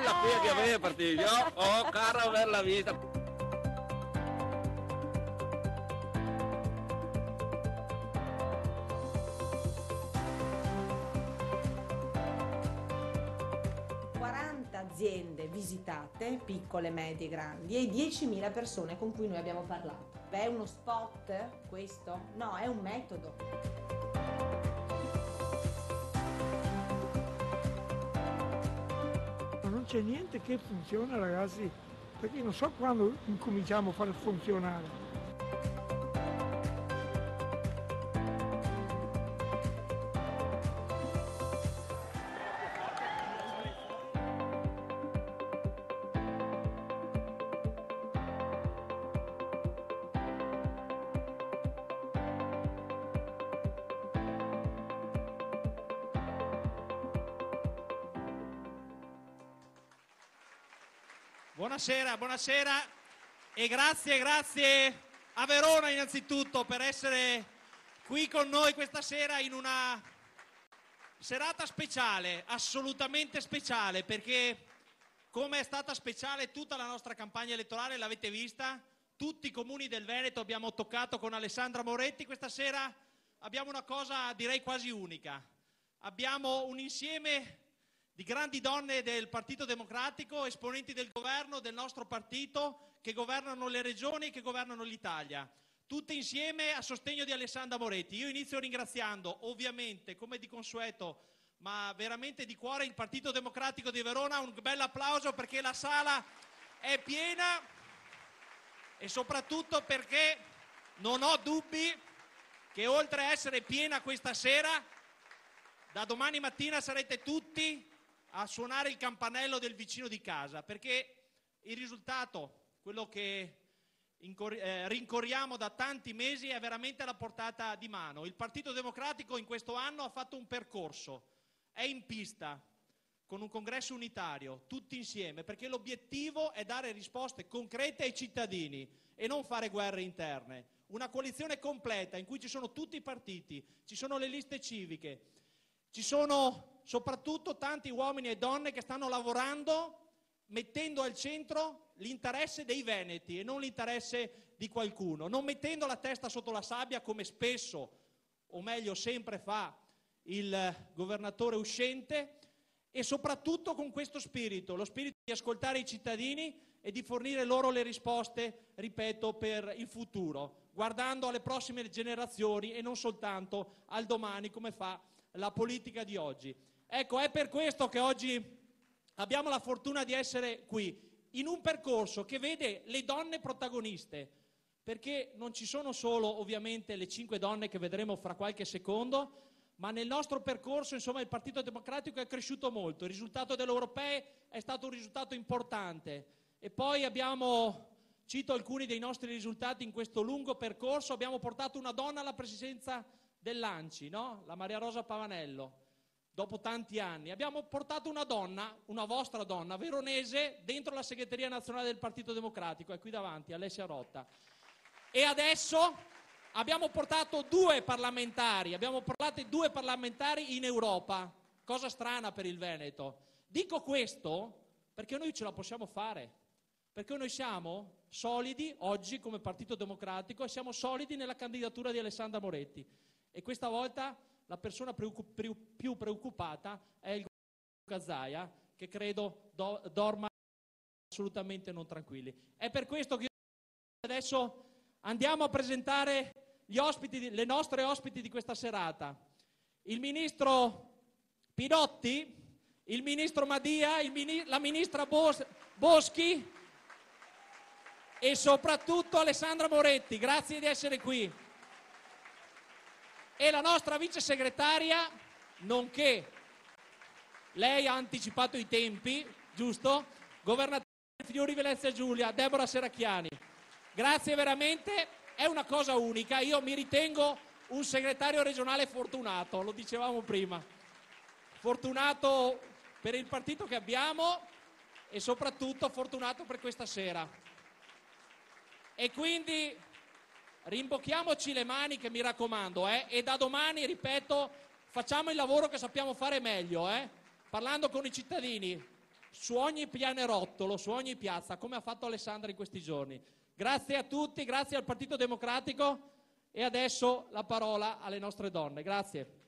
bella qui che aveva partito. Oh, caro averla vista. Aziende visitate, piccole, medie, grandi, e 10.000 persone con cui noi abbiamo parlato. È uno spot questo? No, è un metodo. Ma non c'è niente che funziona, ragazzi, perché non so quando incominciamo a far funzionare. Buonasera, buonasera e grazie a Verona innanzitutto per essere qui con noi questa sera in una serata speciale, assolutamente speciale, perché come è stata speciale tutta la nostra campagna elettorale, l'avete vista, tutti i comuni del Veneto abbiamo toccato con Alessandra Moretti. Questa sera abbiamo una cosa direi quasi unica, abbiamo un insieme di grandi donne del Partito Democratico, esponenti del governo, del nostro partito, che governano le regioni e che governano l'Italia. Tutte insieme a sostegno di Alessandra Moretti. Io inizio ringraziando, ovviamente, come di consueto, ma veramente di cuore, il Partito Democratico di Verona. Un bel applauso perché la sala è piena e soprattutto perché non ho dubbi che oltre a essere piena questa sera, da domani mattina sarete tutti a suonare il campanello del vicino di casa, perché il risultato, quello che rincorriamo da tanti mesi, è veramente alla portata di mano. Il Partito Democratico in questo anno ha fatto un percorso, è in pista, con un congresso unitario, tutti insieme, perché l'obiettivo è dare risposte concrete ai cittadini e non fare guerre interne. Una coalizione completa in cui ci sono tutti i partiti, ci sono le liste civiche, ci sono soprattutto tanti uomini e donne che stanno lavorando mettendo al centro l'interesse dei veneti e non l'interesse di qualcuno, non mettendo la testa sotto la sabbia come spesso, o meglio sempre fa il governatore uscente, e soprattutto con questo spirito, lo spirito di ascoltare i cittadini e di fornire loro le risposte, ripeto, per il futuro, guardando alle prossime generazioni e non soltanto al domani come fa la politica di oggi. Ecco, è per questo che oggi abbiamo la fortuna di essere qui, in un percorso che vede le donne protagoniste, perché non ci sono solo ovviamente le 5 donne che vedremo fra qualche secondo, ma nel nostro percorso, insomma, il Partito Democratico è cresciuto molto, il risultato delle europee è stato un risultato importante e poi cito alcuni dei nostri risultati in questo lungo percorso, abbiamo portato una donna alla presidenza dell'ANCI, no? La Maria Rosa Pavanello, dopo tanti anni. Abbiamo portato una donna, una vostra donna, veronese, dentro la segreteria nazionale del Partito Democratico, è qui davanti, Alessia Rotta. E adesso abbiamo portato 2 parlamentari in Europa, cosa strana per il Veneto. Dico questo perché noi ce la possiamo fare, perché noi siamo solidi oggi come Partito Democratico e siamo solidi nella candidatura di Alessandra Moretti. E questa volta la persona più preoccupata è il governo Zaia, che credo dorma assolutamente non tranquilli. È per questo che adesso andiamo a presentare le nostre ospiti di questa serata. Il ministro Pinotti, il ministro Madia, la ministra Boschi e soprattutto Alessandra Moretti. Grazie di essere qui. E la nostra vice segretaria, nonché, lei ha anticipato i tempi, giusto? Governatrice Friuli Venezia Giulia, Deborah Serracchiani. Grazie veramente, è una cosa unica, io mi ritengo un segretario regionale fortunato, lo dicevamo prima, fortunato per il partito che abbiamo e soprattutto fortunato per questa sera. E quindi rimbocchiamoci le maniche, mi raccomando, e da domani, ripeto, facciamo il lavoro che sappiamo fare meglio, parlando con i cittadini, su ogni pianerottolo, su ogni piazza, come ha fatto Alessandra in questi giorni. Grazie a tutti, grazie al Partito Democratico e adesso la parola alle nostre donne. Grazie.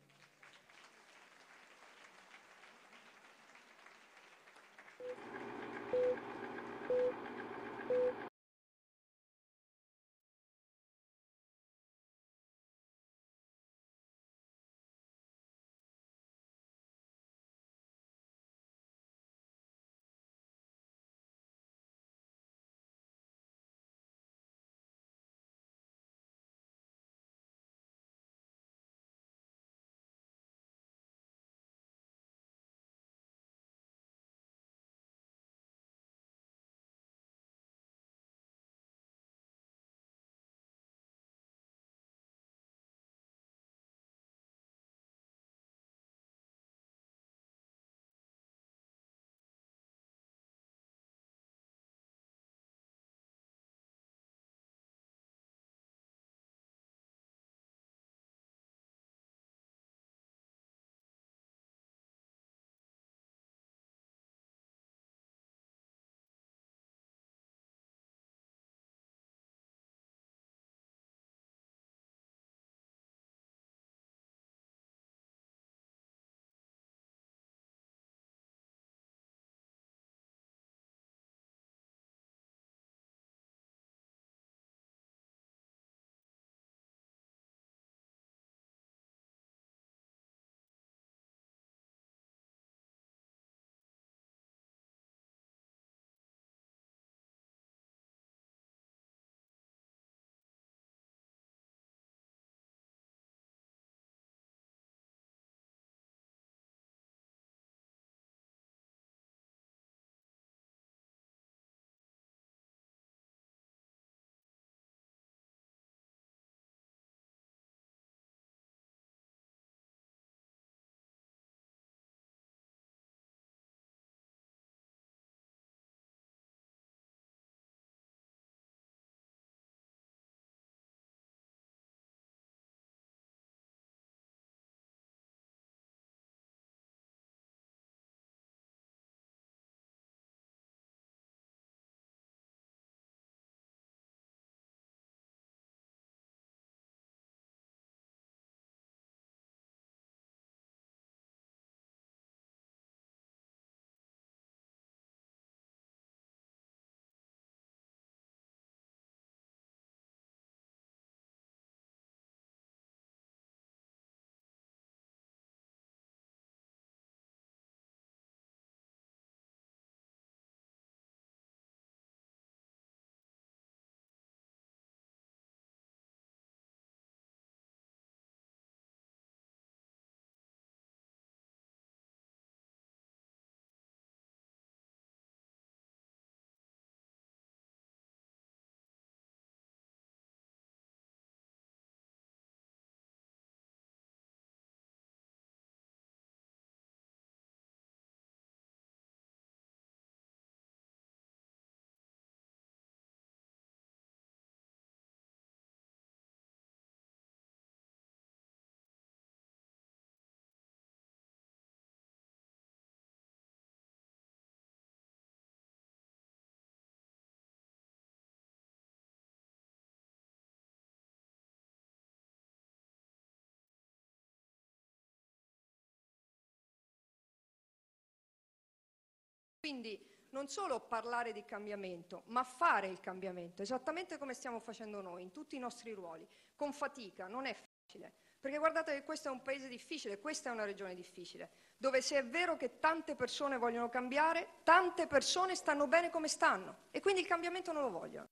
Quindi non solo parlare di cambiamento, ma fare il cambiamento, esattamente come stiamo facendo noi, in tutti i nostri ruoli, con fatica, non è facile. Perché guardate che questo è un paese difficile, questa è una regione difficile, dove se è vero che tante persone vogliono cambiare, tante persone stanno bene come stanno e quindi il cambiamento non lo vogliono.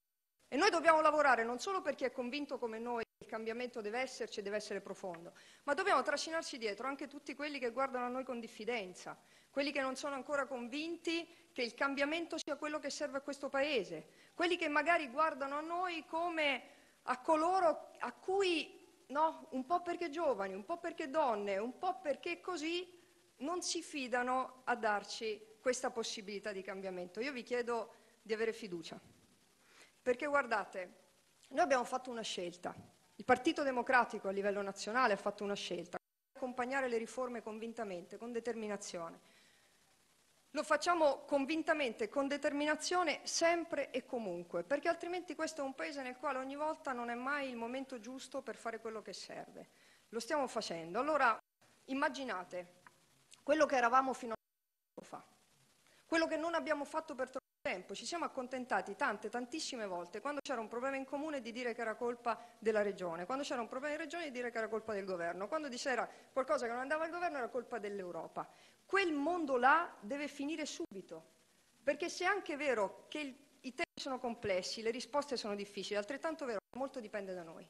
E noi dobbiamo lavorare non solo per chi è convinto come noi che il cambiamento deve esserci e deve essere profondo, ma dobbiamo trascinarci dietro anche tutti quelli che guardano a noi con diffidenza, quelli che non sono ancora convinti che il cambiamento sia quello che serve a questo Paese, quelli che magari guardano a noi come a coloro a cui, no, un po' perché giovani, un po' perché donne, un po' perché così, non si fidano a darci questa possibilità di cambiamento. Io vi chiedo di avere fiducia, perché guardate, noi abbiamo fatto una scelta, il Partito Democratico a livello nazionale ha fatto una scelta, accompagnare le riforme convintamente, con determinazione. lo facciamo convintamente, con determinazione, sempre e comunque, perché altrimenti questo è un paese nel quale ogni volta non è mai il momento giusto per fare quello che serve. Lo stiamo facendo. Allora, immaginate quello che eravamo fino a poco fa, quello che non abbiamo fatto per troppo tempo. Ci siamo accontentati tantissime volte, quando c'era un problema in comune, di dire che era colpa della regione, quando c'era un problema in regione di dire che era colpa del governo, quando c'era qualcosa che non andava al governo era colpa dell'Europa. Quel mondo là deve finire subito, perché se è anche vero che i temi sono complessi, le risposte sono difficili, è altrettanto vero che molto dipende da noi.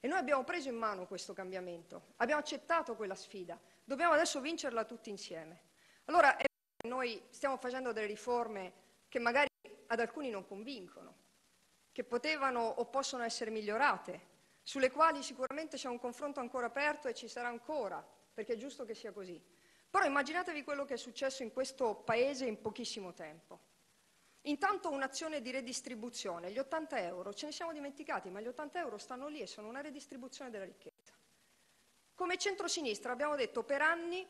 E noi abbiamo preso in mano questo cambiamento, abbiamo accettato quella sfida, dobbiamo adesso vincerla tutti insieme. Allora, è vero che noi stiamo facendo delle riforme che magari ad alcuni non convincono, che potevano o possono essere migliorate, sulle quali sicuramente c'è un confronto ancora aperto e ci sarà ancora, perché è giusto che sia così. Però immaginatevi quello che è successo in questo Paese in pochissimo tempo. Intanto un'azione di redistribuzione, gli 80 euro, ce ne siamo dimenticati, ma gli 80 euro stanno lì e sono una redistribuzione della ricchezza. Come centrosinistra abbiamo detto per anni,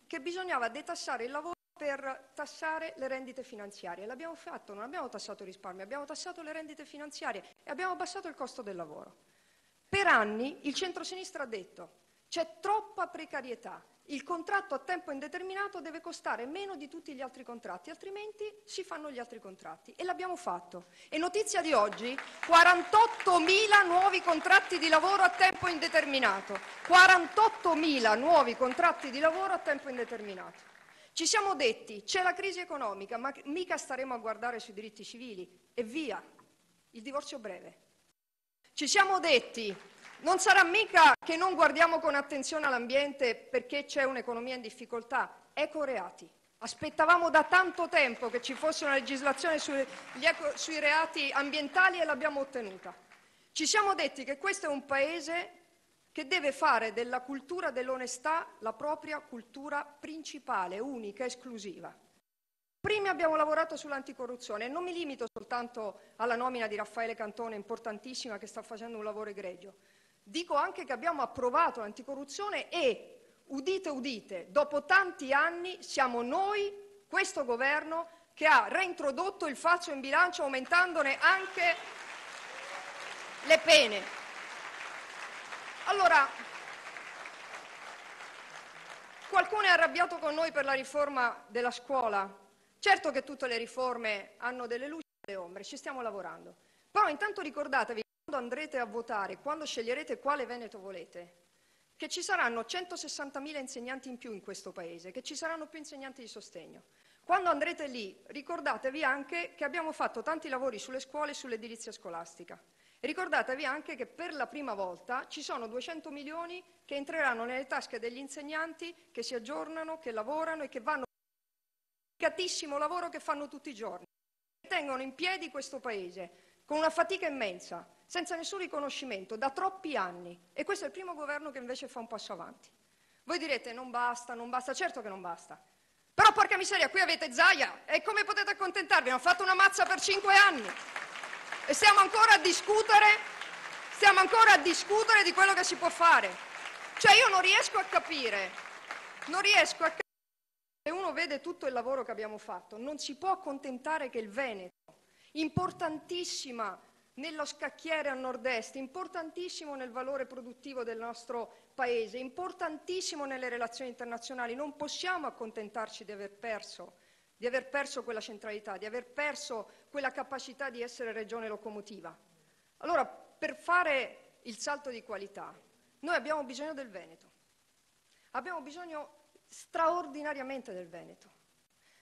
che bisognava detassare il lavoro per tassare le rendite finanziarie. L'abbiamo fatto, non abbiamo tassato i risparmi, abbiamo tassato le rendite finanziarie e abbiamo abbassato il costo del lavoro. Per anni il centrosinistra ha detto c'è troppa precarietà, il contratto a tempo indeterminato deve costare meno di tutti gli altri contratti, altrimenti si fanno gli altri contratti. E l'abbiamo fatto. E notizia di oggi, 48.000 nuovi contratti di lavoro a tempo indeterminato. 48.000 nuovi contratti di lavoro a tempo indeterminato. Ci siamo detti, c'è la crisi economica, ma mica staremo a guardare sui diritti civili. E via, il divorzio breve. Ci siamo detti, non sarà mica che non guardiamo con attenzione all'ambiente perché c'è un'economia in difficoltà. Ecoreati. Aspettavamo da tanto tempo che ci fosse una legislazione sui reati ambientali e l'abbiamo ottenuta. Ci siamo detti che questo è un paese che deve fare della cultura dell'onestà la propria cultura principale, unica, esclusiva. Prima abbiamo lavorato sull'anticorruzione e non mi limito soltanto alla nomina di Raffaele Cantone, importantissima, che sta facendo un lavoro egregio. Dico anche che abbiamo approvato l'anticorruzione e, udite udite, dopo tanti anni siamo noi, questo governo, che ha reintrodotto il falso in bilancio aumentandone anche le pene. Allora, qualcuno è arrabbiato con noi per la riforma della scuola. Certo che tutte le riforme hanno delle luci e delle ombre, ci stiamo lavorando. Però intanto ricordatevi, quando andrete a votare, quando sceglierete quale Veneto volete, che ci saranno 160.000 insegnanti in più in questo Paese, che ci saranno più insegnanti di sostegno. Quando andrete lì, ricordatevi anche che abbiamo fatto tanti lavori sulle scuole e sull'edilizia scolastica. E ricordatevi anche che per la prima volta ci sono 200 milioni che entreranno nelle tasche degli insegnanti che si aggiornano, che lavorano e che vanno a un lavoro che fanno tutti i giorni, che tengono in piedi questo Paese con una fatica immensa, senza nessun riconoscimento, da troppi anni. E questo è il primo governo che invece fa un passo avanti. Voi direte non basta, certo che non basta. Però porca miseria, qui avete Zaia e come potete accontentarvi? Hanno fatto una mazza per 5 anni. E stiamo ancora a discutere di quello che si può fare. Cioè io non riesco a capire, se uno vede tutto il lavoro che abbiamo fatto, non si può accontentare che il Veneto, importantissima nello scacchiere a nord-est, importantissimo nel valore produttivo del nostro Paese, importantissimo nelle relazioni internazionali, non possiamo accontentarci di aver perso quella centralità, di aver perso quella capacità di essere regione locomotiva. Allora, per fare il salto di qualità, noi abbiamo bisogno del Veneto. Abbiamo bisogno straordinariamente del Veneto.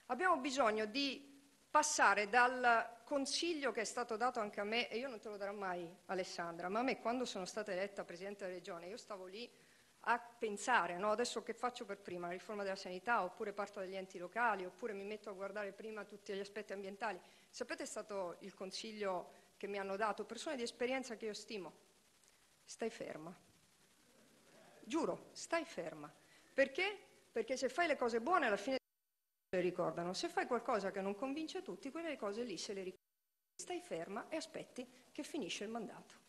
Abbiamo bisogno di passare dal consiglio che è stato dato anche a me, e io non te lo darò mai, Alessandra, ma a me quando sono stata eletta Presidente della Regione, io stavo lì a pensare, no? Adesso che faccio per prima, la riforma della sanità, oppure parto dagli enti locali, oppure mi metto a guardare prima tutti gli aspetti ambientali. Sapete, è stato il consiglio che mi hanno dato persone di esperienza che io stimo. Stai ferma. Giuro, stai ferma. Perché? Perché se fai le cose buone alla fine le ricordano. Se fai qualcosa che non convince tutti, quelle cose lì se le ricordano. Stai ferma e aspetti che finisce il mandato.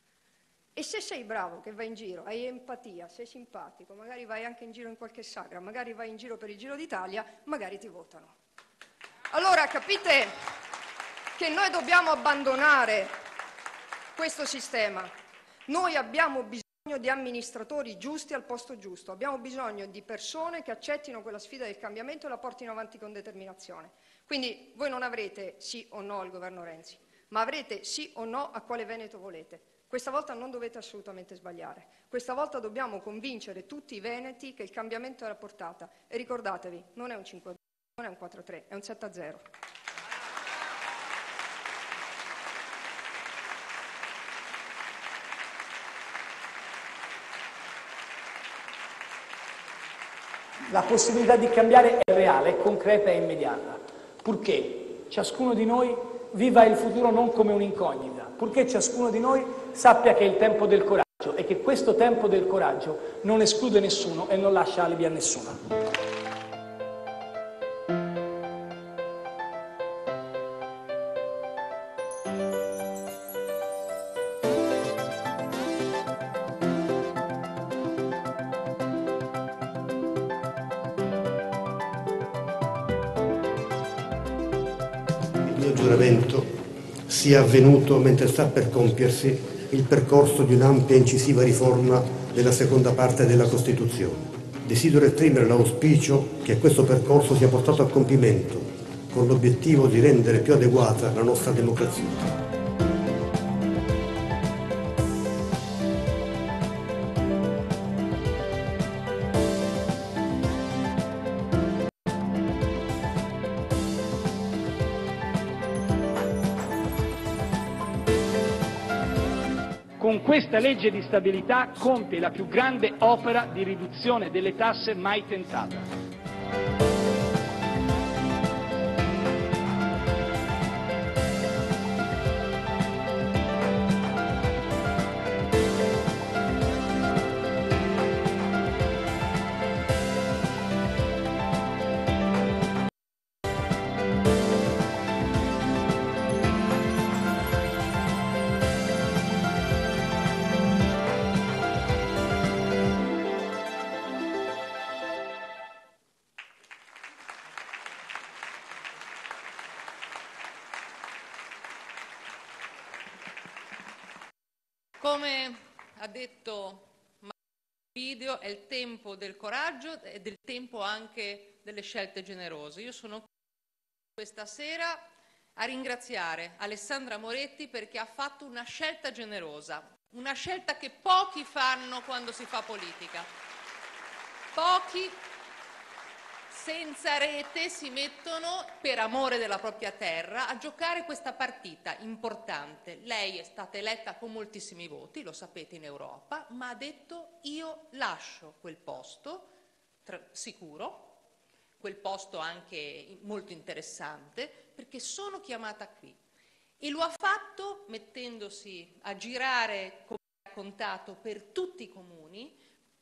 E se sei bravo, che vai in giro, hai empatia, sei simpatico, magari vai anche in giro in qualche sagra, magari vai in giro per il Giro d'Italia, magari ti votano. Allora capite che noi dobbiamo abbandonare questo sistema. Noi abbiamo bisogno di amministratori giusti al posto giusto, abbiamo bisogno di persone che accettino quella sfida del cambiamento e la portino avanti con determinazione. Quindi voi non avrete sì o no al governo Renzi, ma avrete sì o no a quale Veneto volete. Questa volta non dovete assolutamente sbagliare. Questa volta dobbiamo convincere tutti i veneti che il cambiamento è alla portata. E ricordatevi, non è un 5-2, non è un 4-3, è un 7-0. La possibilità di cambiare è reale, è concreta e immediata, purché ciascuno di noi viva il futuro non come un'incognita, purché ciascuno di noi sappia che è il tempo del coraggio e che questo tempo del coraggio non esclude nessuno e non lascia alibi a nessuno. Il mio giuramento sia avvenuto mentre sta per compiersi il percorso di un'ampia e incisiva riforma della seconda parte della Costituzione. Desidero esprimere l'auspicio che questo percorso sia portato a compimento con l'obiettivo di rendere più adeguata la nostra democrazia. Con questa legge di stabilità compie la più grande opera di riduzione delle tasse mai tentata. Come ha detto Video, è il tempo del coraggio e del tempo anche delle scelte generose. Io sono qui questa sera a ringraziare Alessandra Moretti perché ha fatto una scelta generosa, una scelta che pochi fanno quando si fa politica. Pochi senza rete si mettono, per amore della propria terra, a giocare questa partita importante. Lei è stata eletta con moltissimi voti, lo sapete, in Europa, ma ha detto: io lascio quel posto sicuro, quel posto anche molto interessante, perché sono chiamata qui. E lo ha fatto mettendosi a girare, come ha raccontato, per tutti i comuni,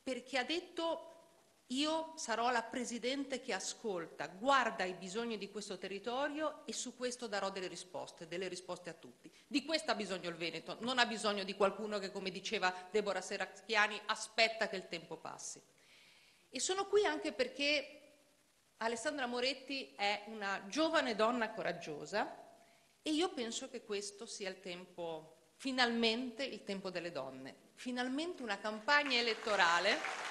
perché ha detto: io sarò la Presidente che ascolta, guarda i bisogni di questo territorio e su questo darò delle risposte a tutti. Di questo ha bisogno il Veneto, non ha bisogno di qualcuno che, come diceva Deborah Serracchiani, aspetta che il tempo passi. E sono qui anche perché Alessandra Moretti è una giovane donna coraggiosa e io penso che questo sia il tempo, finalmente il tempo delle donne, finalmente una campagna elettorale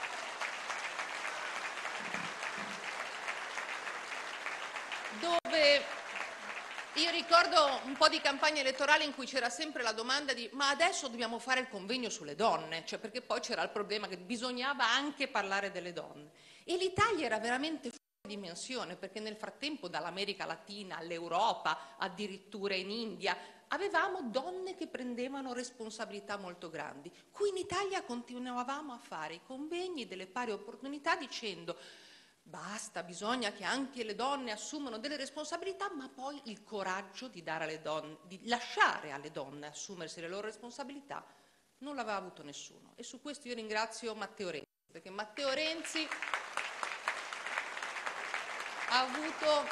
dove io ricordo un po' di campagna elettorale in cui c'era sempre la domanda di ma adesso dobbiamo fare il convegno sulle donne, cioè perché poi c'era il problema che bisognava anche parlare delle donne. E l'Italia era veramente fuori dimensione, perché nel frattempo dall'America Latina all'Europa, addirittura in India, avevamo donne che prendevano responsabilità molto grandi. Qui in Italia continuavamo a fare i convegni delle pari opportunità dicendo: basta, bisogna che anche le donne assumano delle responsabilità, ma poi il coraggio di dare alle donne, di lasciare alle donne assumersi le loro responsabilità, non l'aveva avuto nessuno. E su questo io ringrazio Matteo Renzi, perché Matteo Renzi ha avuto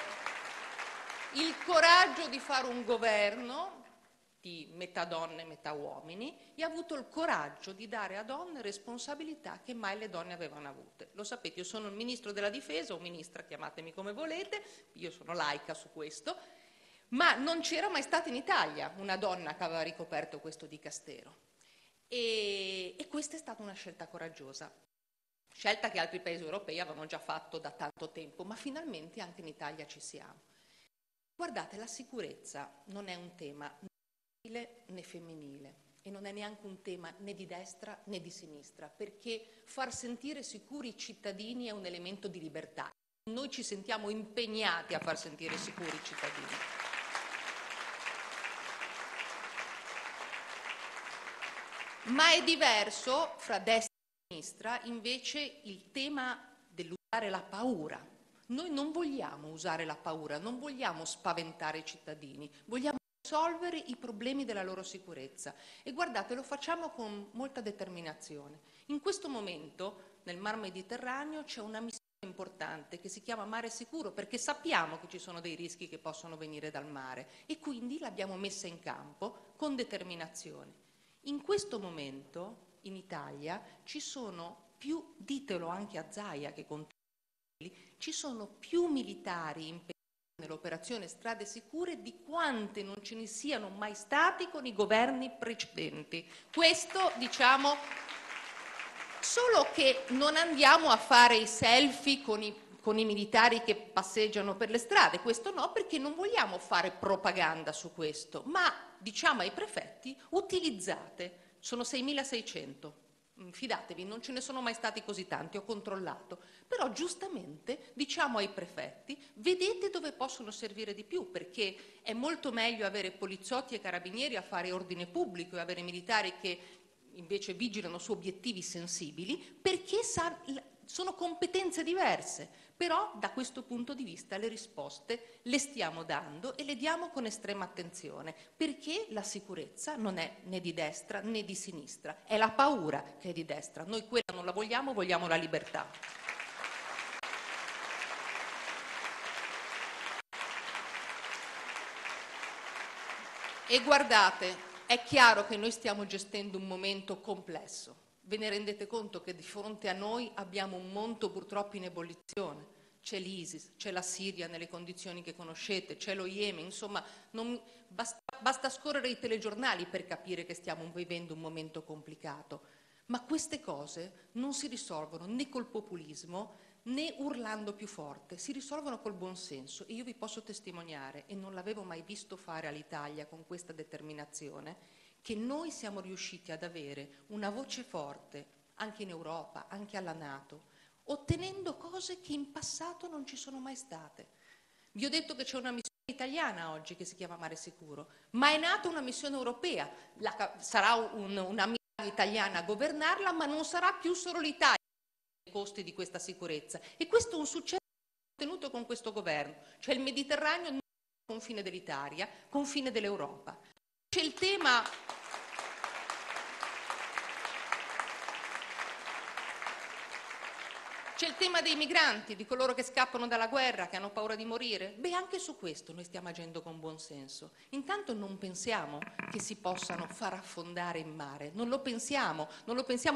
il coraggio di fare un governo di metà donne, metà uomini, e ha avuto il coraggio di dare a donne responsabilità che mai le donne avevano avute. Lo sapete, io sono il ministro della difesa, o ministra, chiamatemi come volete, io sono laica su questo, ma non c'era mai stata in Italia una donna che aveva ricoperto questo dicastero. E questa è stata una scelta coraggiosa, scelta che altri paesi europei avevano già fatto da tanto tempo, ma finalmente anche in Italia ci siamo. Guardate, la sicurezza non è un tema né maschile né femminile e non è neanche un tema né di destra né di sinistra, perché far sentire sicuri i cittadini è un elemento di libertà. Noi ci sentiamo impegnati a far sentire sicuri i cittadini. Ma è diverso fra destra e sinistra invece il tema dell'usare la paura. Noi non vogliamo usare la paura, non vogliamo spaventare i cittadini, vogliamo risolvere i problemi della loro sicurezza. E guardate, lo facciamo con molta determinazione. In questo momento nel Mar Mediterraneo c'è una missione importante che si chiama Mare Sicuro, perché sappiamo che ci sono dei rischi che possono venire dal mare e quindi l'abbiamo messa in campo con determinazione. In questo momento in Italia ci sono più, ditelo anche a Zaia che continua, ci sono più militari impegnati nell'operazione Strade Sicure di quante non ce ne siano mai stati con i governi precedenti. Questo, diciamo, solo che non andiamo a fare i selfie con i militari che passeggiano per le strade, questo no, perché non vogliamo fare propaganda su questo, ma diciamo ai prefetti utilizzate, sono 6.600, fidatevi, non ce ne sono mai stati così tanti, ho controllato, però giustamente diciamo ai prefetti vedete dove possono servire di più, perché è molto meglio avere poliziotti e carabinieri a fare ordine pubblico e avere militari che invece vigilano su obiettivi sensibili, perché sono competenze diverse. Però da questo punto di vista le risposte le stiamo dando e le diamo con estrema attenzione, perché la sicurezza non è né di destra né di sinistra, è la paura che è di destra. Noi quella non la vogliamo, vogliamo la libertà. E guardate, è chiaro che noi stiamo gestendo un momento complesso. Ve ne rendete conto che di fronte a noi abbiamo un mondo purtroppo in ebollizione? C'è l'ISIS, c'è la Siria nelle condizioni che conoscete, c'è lo Yemen, insomma basta scorrere i telegiornali per capire che stiamo vivendo un momento complicato. Ma queste cose non si risolvono né col populismo né urlando più forte, si risolvono col buonsenso. E io vi posso testimoniare, e non l'avevo mai visto fare all'Italia con questa determinazione, che noi siamo riusciti ad avere una voce forte anche in Europa, anche alla NATO, ottenendo cose che in passato non ci sono mai state. Vi ho detto che c'è una missione italiana oggi che si chiama Mare Sicuro, ma è nata una missione europea. Sarà una missione italiana a governarla, ma non sarà più solo l'Italia ai costi di questa sicurezza. E questo è un successo ottenuto con questo governo, cioè il Mediterraneo non è confine dell'Italia, confine dell'Europa. C'è il tema dei migranti, di coloro che scappano dalla guerra, che hanno paura di morire. Beh, anche su questo noi stiamo agendo con buon senso. Intanto non pensiamo che si possano far affondare in mare, non lo pensiamo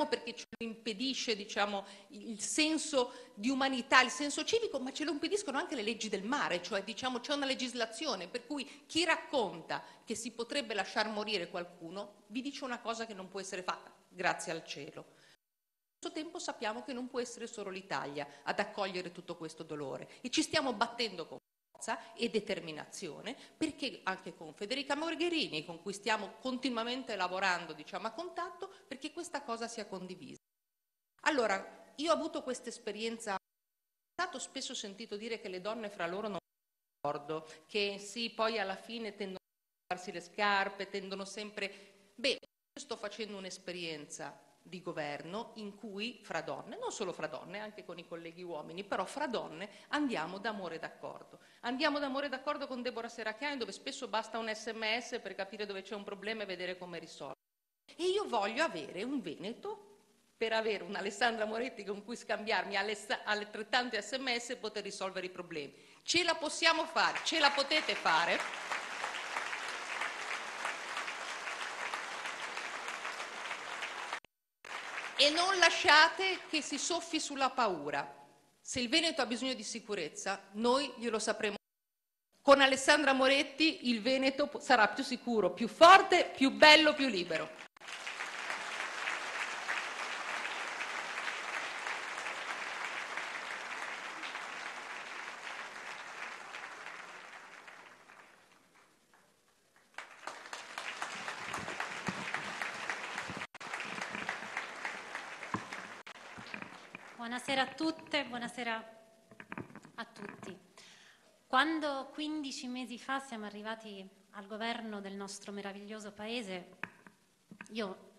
perché ce lo impedisce, diciamo, il senso di umanità, il senso civico, ma ce lo impediscono anche le leggi del mare, cioè diciamo c'è una legislazione per cui chi racconta che si potrebbe lasciar morire qualcuno vi dice una cosa che non può essere fatta, grazie al cielo. Allo stesso tempo sappiamo che non può essere solo l'Italia ad accogliere tutto questo dolore e ci stiamo battendo con forza e determinazione, perché anche con Federica Mogherini, con cui stiamo continuamente lavorando, diciamo, a contatto, perché questa cosa sia condivisa. Allora, io ho avuto questa esperienza, è stato spesso sentito dire che le donne fra loro non sono d'accordo, che sì, poi alla fine tendono a farsi le scarpe, tendono sempre... Beh, io sto facendo un'esperienza di governo in cui fra donne, non solo fra donne, anche con i colleghi uomini, però fra donne andiamo d'amore d'accordo. Andiamo d'amore d'accordo con Deborah Serracchiani, dove spesso basta un SMS per capire dove c'è un problema e vedere come risolverlo. E io voglio avere un Veneto per avere un'Alessandra Moretti con cui scambiarmi altrettanti SMS e poter risolvere i problemi. Ce la possiamo fare, ce la potete fare. E non lasciate che si soffi sulla paura. Se il Veneto ha bisogno di sicurezza, noi glielo sapremo. Con Alessandra Moretti il Veneto sarà più sicuro, più forte, più bello, più libero. Buonasera a tutte, buonasera a tutti. Quando 15 mesi fa siamo arrivati al governo del nostro meraviglioso paese, io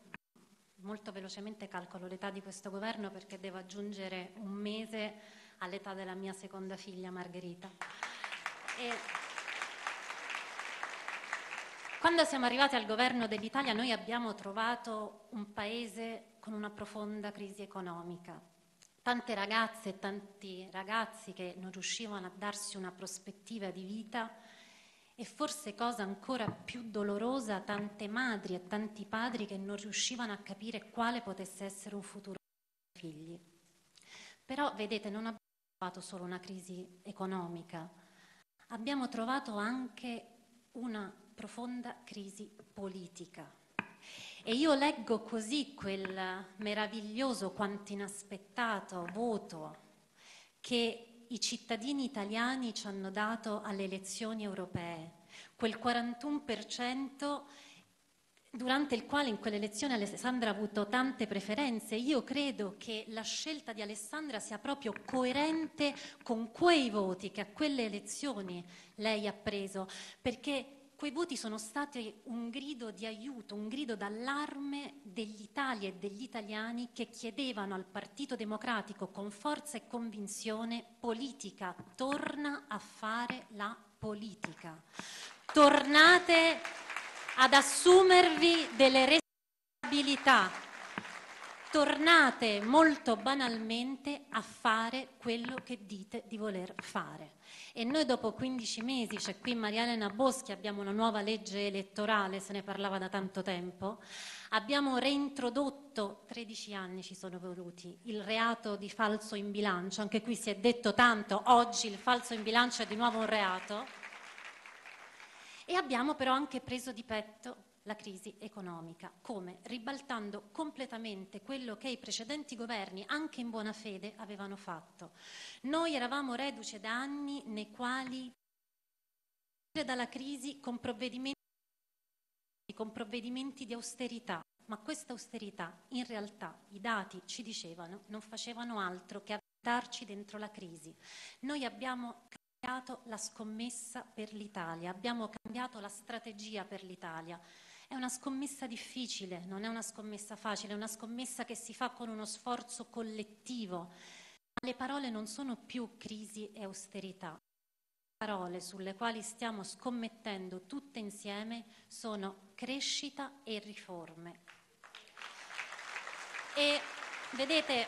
molto velocemente calcolo l'età di questo governo perché devo aggiungere un mese all'età della mia seconda figlia Margherita. Quando siamo arrivati al governo dell'Italia noi abbiamo trovato un paese con una profonda crisi economica. Tante ragazze e tanti ragazzi che non riuscivano a darsi una prospettiva di vita e forse cosa ancora più dolorosa, tante madri e tanti padri che non riuscivano a capire quale potesse essere un futuro per i figli. Però vedete, non abbiamo trovato solo una crisi economica, abbiamo trovato anche una profonda crisi politica. E io leggo così quel meraviglioso quanto inaspettato voto che i cittadini italiani ci hanno dato alle elezioni europee, quel 41% durante il quale in quelle elezioni Alessandra ha avuto tante preferenze. Io credo che la scelta di Alessandra sia proprio coerente con quei voti che a quelle elezioni lei ha preso, perché quei voti sono stati un grido di aiuto, un grido d'allarme dell'Italia e degli italiani che chiedevano al Partito Democratico con forza e convinzione: politica, torna a fare la politica. Tornate ad assumervi delle responsabilità. Tornate molto banalmente a fare quello che dite di voler fare. E noi dopo 15 mesi, c'è qui Maria Elena Boschi, abbiamo una nuova legge elettorale, se ne parlava da tanto tempo, abbiamo reintrodotto, 13 anni ci sono voluti, il reato di falso in bilancio. Anche qui si è detto tanto, oggi il falso in bilancio è di nuovo un reato. E abbiamo però anche preso di petto la crisi economica. Come? Ribaltando completamente quello che i precedenti governi, anche in buona fede, avevano fatto. Noi eravamo reduci da anni nei quali dalla crisi con provvedimenti di austerità, ma questa austerità in realtà, i dati ci dicevano, non facevano altro che avvitarci dentro la crisi. Noi abbiamo cambiato la scommessa per l'Italia, abbiamo cambiato la strategia per l'Italia. È una scommessa difficile, non è una scommessa facile, è una scommessa che si fa con uno sforzo collettivo. Ma le parole non sono più crisi e austerità. Le parole sulle quali stiamo scommettendo tutte insieme sono crescita e riforme. E vedete,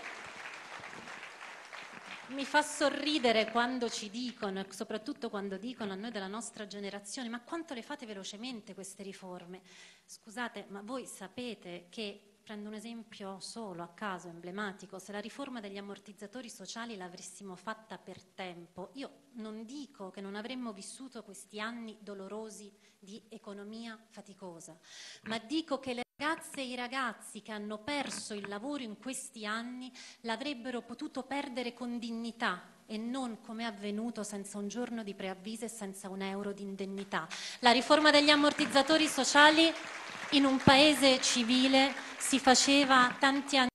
mi fa sorridere quando ci dicono, e soprattutto quando dicono a noi della nostra generazione: ma quanto le fate velocemente queste riforme? Scusate, ma voi sapete che, prendo un esempio solo a caso, emblematico, se la riforma degli ammortizzatori sociali l'avessimo fatta per tempo, io non dico che non avremmo vissuto questi anni dolorosi di economia faticosa, ma dico che le ragazze e i ragazzi che hanno perso il lavoro in questi anni l'avrebbero potuto perdere con dignità e non come è avvenuto senza un giorno di preavviso e senza un euro di indennità. La riforma degli ammortizzatori sociali in un paese civile si faceva tanti anni.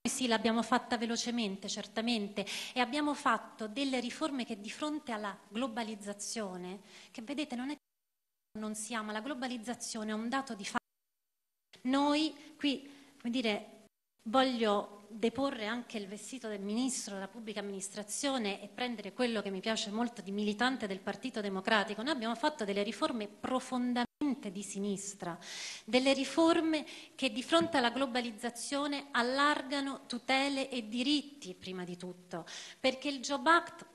Sì, l'abbiamo fatta velocemente, certamente, e abbiamo fatto delle riforme che di fronte alla globalizzazione, che vedete non è che non si ama, la globalizzazione è un dato di fatto. Noi qui, come dire, voglio deporre anche il vestito del ministro della pubblica amministrazione e prendere quello che mi piace molto di militante del Partito Democratico. Noi abbiamo fatto delle riforme profondamente di sinistra, delle riforme che di fronte alla globalizzazione allargano tutele e diritti prima di tutto, perché il Job Act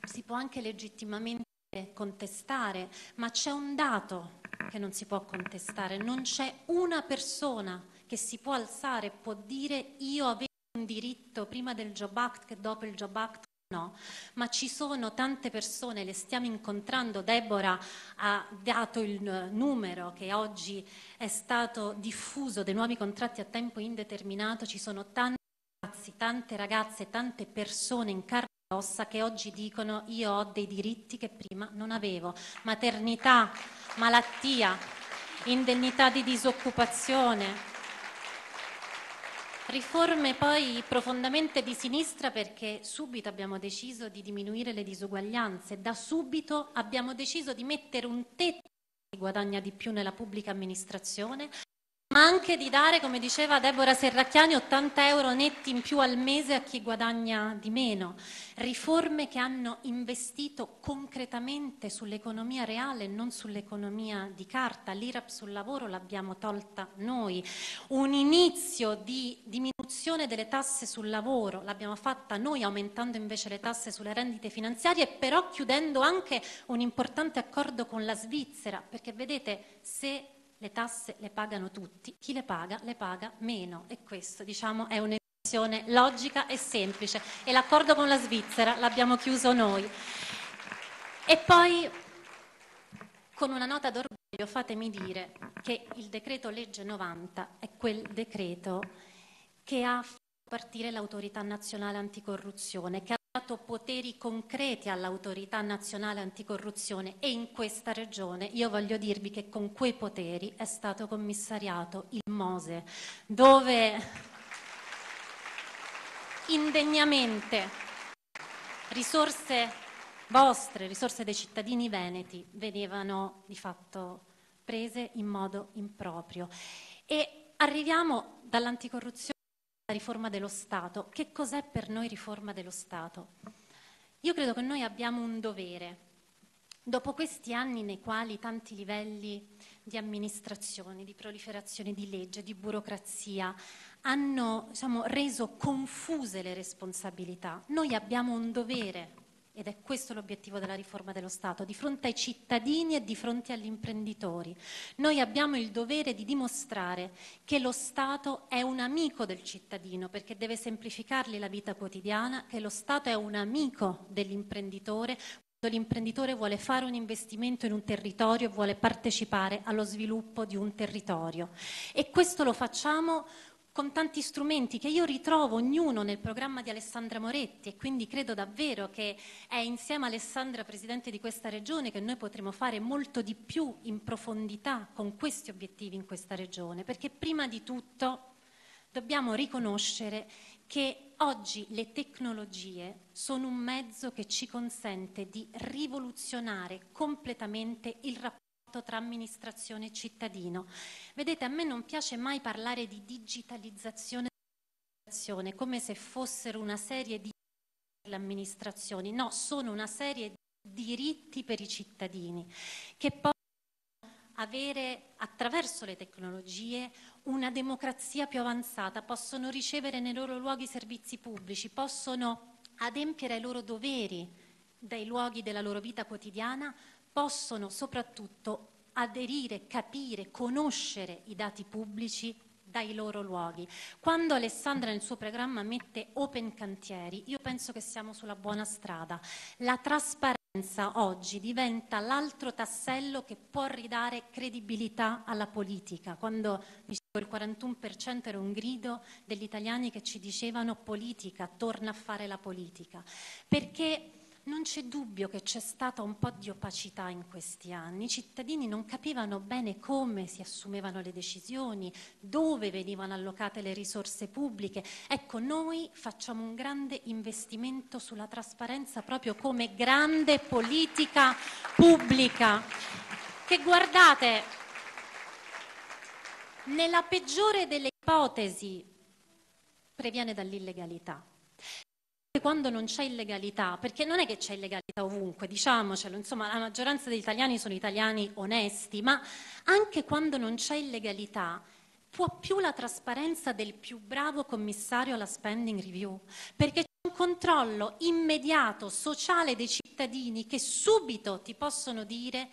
si può anche legittimamente contestare, ma c'è un dato che non si può contestare: non c'è una persona che si può alzare, può dire io avevo un diritto prima del Job Act che dopo il Job Act. No, ma ci sono tante persone, le stiamo incontrando. Deborah ha dato il numero che oggi è stato diffuso dei nuovi contratti a tempo indeterminato. Ci sono tanti ragazzi, tante ragazze, tante persone in carne e ossa che oggi dicono io ho dei diritti che prima non avevo. Maternità, malattia, indennità di disoccupazione. Riforme poi profondamente di sinistra perché subito abbiamo deciso di diminuire le disuguaglianze, da subito abbiamo deciso di mettere un tetto a chi guadagna di più nella pubblica amministrazione, ma anche di dare, come diceva Deborah Serracchiani, 80 euro netti in più al mese a chi guadagna di meno. Riforme che hanno investito concretamente sull'economia reale, non sull'economia di carta. L'IRAP sul lavoro l'abbiamo tolta noi. Un inizio di diminuzione delle tasse sul lavoro l'abbiamo fatta noi, aumentando invece le tasse sulle rendite finanziarie, però chiudendo anche un importante accordo con la Svizzera, perché vedete, se le tasse le pagano tutti, chi le paga meno, e questo, diciamo, è un'equazione logica e semplice, e l'accordo con la Svizzera l'abbiamo chiuso noi. E poi, con una nota d'orgoglio, fatemi dire che il decreto legge 90 è quel decreto che ha fatto partire l'Autorità Nazionale Anticorruzione, che ha dato poteri concreti all'Autorità Nazionale Anticorruzione, e in questa regione io voglio dirvi che con quei poteri è stato commissariato il MOSE, dove indegnamente risorse vostre, risorse dei cittadini veneti venivano di fatto prese in modo improprio. E arriviamo dall'anticorruzione alla riforma dello Stato. Che cos'è per noi riforma dello Stato? Io credo che noi abbiamo un dovere, dopo questi anni nei quali tanti livelli di amministrazione, di proliferazione di legge, di burocrazia hanno, diciamo, reso confuse le responsabilità, noi abbiamo un dovere, ed è questo l'obiettivo della riforma dello Stato, di fronte ai cittadini e di fronte agli imprenditori. Noi abbiamo il dovere di dimostrare che lo Stato è un amico del cittadino, perché deve semplificargli la vita quotidiana, che lo Stato è un amico dell'imprenditore, quando l'imprenditore vuole fare un investimento in un territorio, vuole partecipare allo sviluppo di un territorio. E questo lo facciamo con tanti strumenti che io ritrovo ognuno nel programma di Alessandra Moretti, e quindi credo davvero che è insieme a Alessandra, Presidente di questa Regione, che noi potremo fare molto di più in profondità con questi obiettivi in questa Regione, perché prima di tutto dobbiamo riconoscere che oggi le tecnologie sono un mezzo che ci consente di rivoluzionare completamente il rapporto tra amministrazione e cittadino. Vedete, a me non piace mai parlare di digitalizzazione come se fossero una serie di per le amministrazioni. No, sono una serie di diritti per i cittadini che possono avere attraverso le tecnologie una democrazia più avanzata, possono ricevere nei loro luoghi servizi pubblici, possono adempiere ai loro doveri dai luoghi della loro vita quotidiana, possono soprattutto aderire, capire, conoscere i dati pubblici dai loro luoghi. Quando Alessandra nel suo programma mette Open Cantieri, io penso che siamo sulla buona strada. La trasparenza oggi diventa l'altro tassello che può ridare credibilità alla politica. Quando dicevo il 41% era un grido degli italiani che ci dicevano politica, torna a fare la politica. Perché non c'è dubbio che c'è stata un po' di opacità in questi anni. I cittadini non capivano bene come si assumevano le decisioni, dove venivano allocate le risorse pubbliche. Ecco, noi facciamo un grande investimento sulla trasparenza proprio come grande politica pubblica, che guardate, nella peggiore delle ipotesi previene dall'illegalità. Quando non c'è illegalità, perché non è che c'è illegalità ovunque, diciamocelo, insomma la maggioranza degli italiani sono italiani onesti, ma anche quando non c'è illegalità può più la trasparenza del più bravo commissario alla spending review, perché c'è un controllo immediato, sociale dei cittadini che subito ti possono dire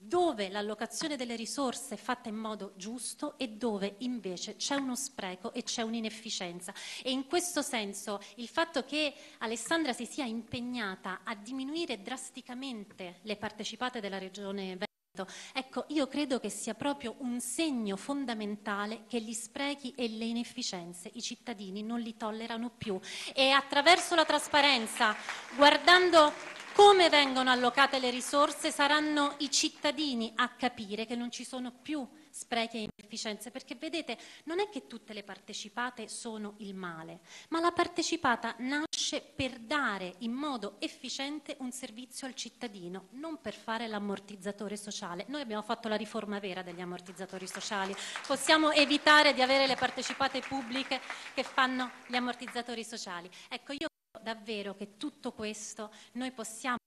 dove l'allocazione delle risorse è fatta in modo giusto e dove invece c'è uno spreco e c'è un'inefficienza. E in questo senso il fatto che Alessandra si sia impegnata a diminuire drasticamente le partecipate della Regione Veneto, ecco, io credo che sia proprio un segno fondamentale che gli sprechi e le inefficienze i cittadini non li tollerano più, e attraverso la trasparenza, guardando come vengono allocate le risorse, saranno i cittadini a capire che non ci sono più sprechi e inefficienze, perché vedete, non è che tutte le partecipate sono il male, ma la partecipata nasce per dare in modo efficiente un servizio al cittadino, non per fare l'ammortizzatore sociale. Noi abbiamo fatto la riforma vera degli ammortizzatori sociali, possiamo evitare di avere le partecipate pubbliche che fanno gli ammortizzatori sociali. Ecco, io davvero che tutto questo noi possiamo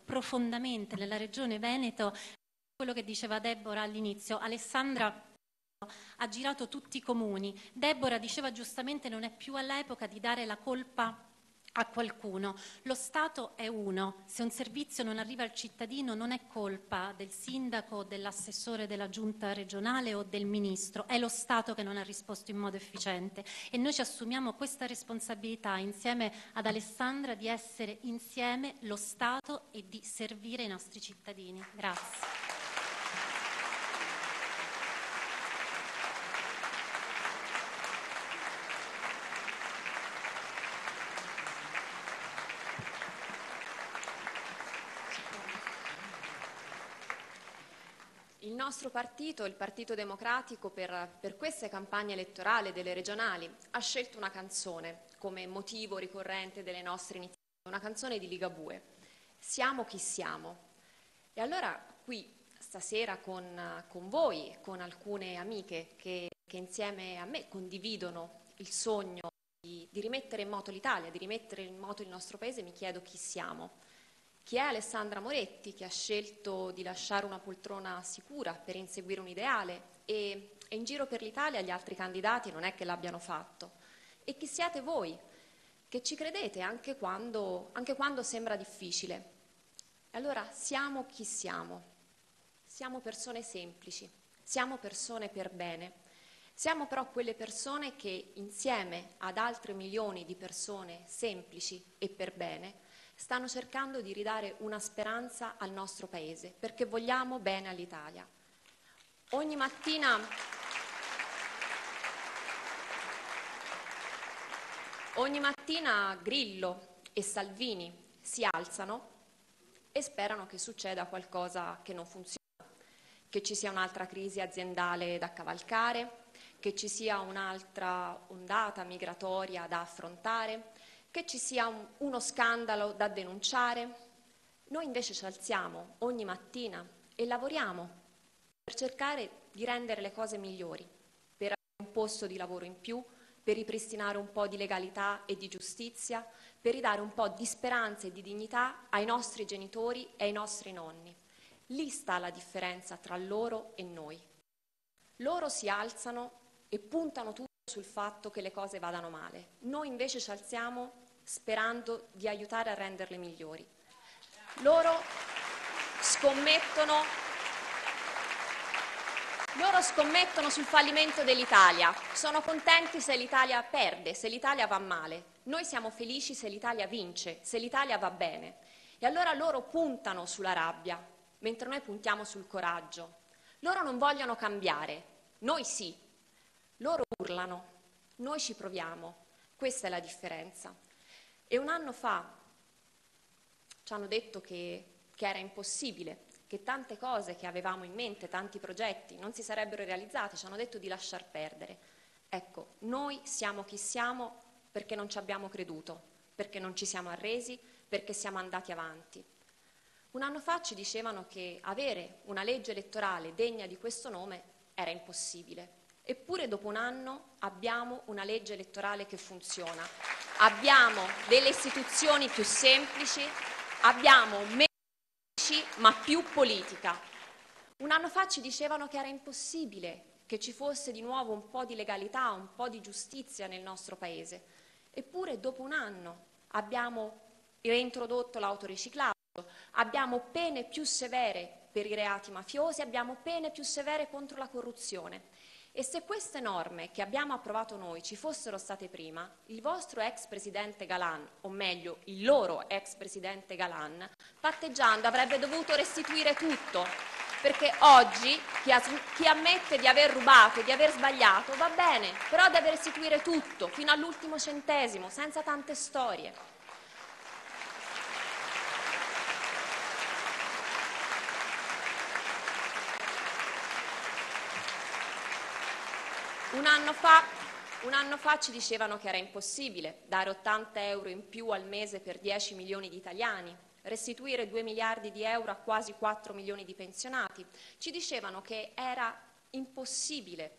profondamente nella Regione Veneto, quello che diceva Deborah all'inizio. Alessandra ha girato tutti i comuni, Deborah diceva giustamente non è più all'epoca di dare la colpa a qualcuno, lo Stato è uno, se un servizio non arriva al cittadino non è colpa del sindaco, dell'assessore della giunta regionale o del ministro, è lo Stato che non ha risposto in modo efficiente, e noi ci assumiamo questa responsabilità insieme ad Alessandra di essere insieme lo Stato e di servire i nostri cittadini. Grazie. Il nostro partito, il Partito Democratico, per queste campagne elettorali delle regionali ha scelto una canzone come motivo ricorrente delle nostre iniziative, una canzone di Ligabue, Siamo chi siamo. E allora qui stasera con voi, con alcune amiche che insieme a me condividono il sogno di rimettere in moto l'Italia, di rimettere in moto il nostro Paese, mi chiedo chi siamo. Chi è Alessandra Moretti, che ha scelto di lasciare una poltrona sicura per inseguire un ideale, e in giro per l'Italia gli altri candidati non è che l'abbiano fatto. E chi siete voi, che ci credete anche quando sembra difficile. E allora siamo chi siamo. Siamo persone semplici, siamo persone per bene. Siamo però quelle persone che insieme ad altre milioni di persone semplici e per bene stanno cercando di ridare una speranza al nostro Paese, perché vogliamo bene all'Italia. Ogni mattina Grillo e Salvini si alzano e sperano che succeda qualcosa che non funziona, che ci sia un'altra crisi aziendale da cavalcare, che ci sia un'altra ondata migratoria da affrontare, che ci sia uno scandalo da denunciare. Noi invece ci alziamo ogni mattina e lavoriamo per cercare di rendere le cose migliori, per avere un posto di lavoro in più, per ripristinare un po' di legalità e di giustizia, per ridare un po' di speranza e di dignità ai nostri genitori e ai nostri nonni. Lì sta la differenza tra loro e noi. Loro si alzano e puntano tutto sul fatto che le cose vadano male. Noi invece ci alziamo sperando di aiutare a renderle migliori. Loro scommettono sul fallimento dell'Italia, sono contenti se l'Italia perde, se l'Italia va male. Noi siamo felici se l'Italia vince, se l'Italia va bene. E allora loro puntano sulla rabbia, mentre noi puntiamo sul coraggio. Loro non vogliono cambiare, noi sì. Loro urlano, noi ci proviamo. Questa è la differenza. E un anno fa ci hanno detto che era impossibile, che tante cose che avevamo in mente, tanti progetti, non si sarebbero realizzati, ci hanno detto di lasciar perdere. Ecco, noi siamo chi siamo perché non ci abbiamo creduto, perché non ci siamo arresi, perché siamo andati avanti. Un anno fa ci dicevano che avere una legge elettorale degna di questo nome era impossibile. Eppure dopo un anno abbiamo una legge elettorale che funziona, abbiamo delle istituzioni più semplici, abbiamo meno politici ma più politica. Un anno fa ci dicevano che era impossibile che ci fosse di nuovo un po' di legalità, un po' di giustizia nel nostro Paese. Eppure dopo un anno abbiamo reintrodotto l'autoriciclaggio, abbiamo pene più severe per i reati mafiosi, abbiamo pene più severe contro la corruzione. E se queste norme che abbiamo approvato noi ci fossero state prima, il vostro ex presidente Galan, o meglio il loro ex presidente Galan, patteggiando avrebbe dovuto restituire tutto, perché oggi chi ammette di aver rubato e di aver sbagliato va bene, però deve restituire tutto, fino all'ultimo centesimo, senza tante storie. Un anno fa ci dicevano che era impossibile dare 80 euro in più al mese per 10 milioni di italiani, restituire 2 miliardi di euro a quasi 4 milioni di pensionati. Ci dicevano che era impossibile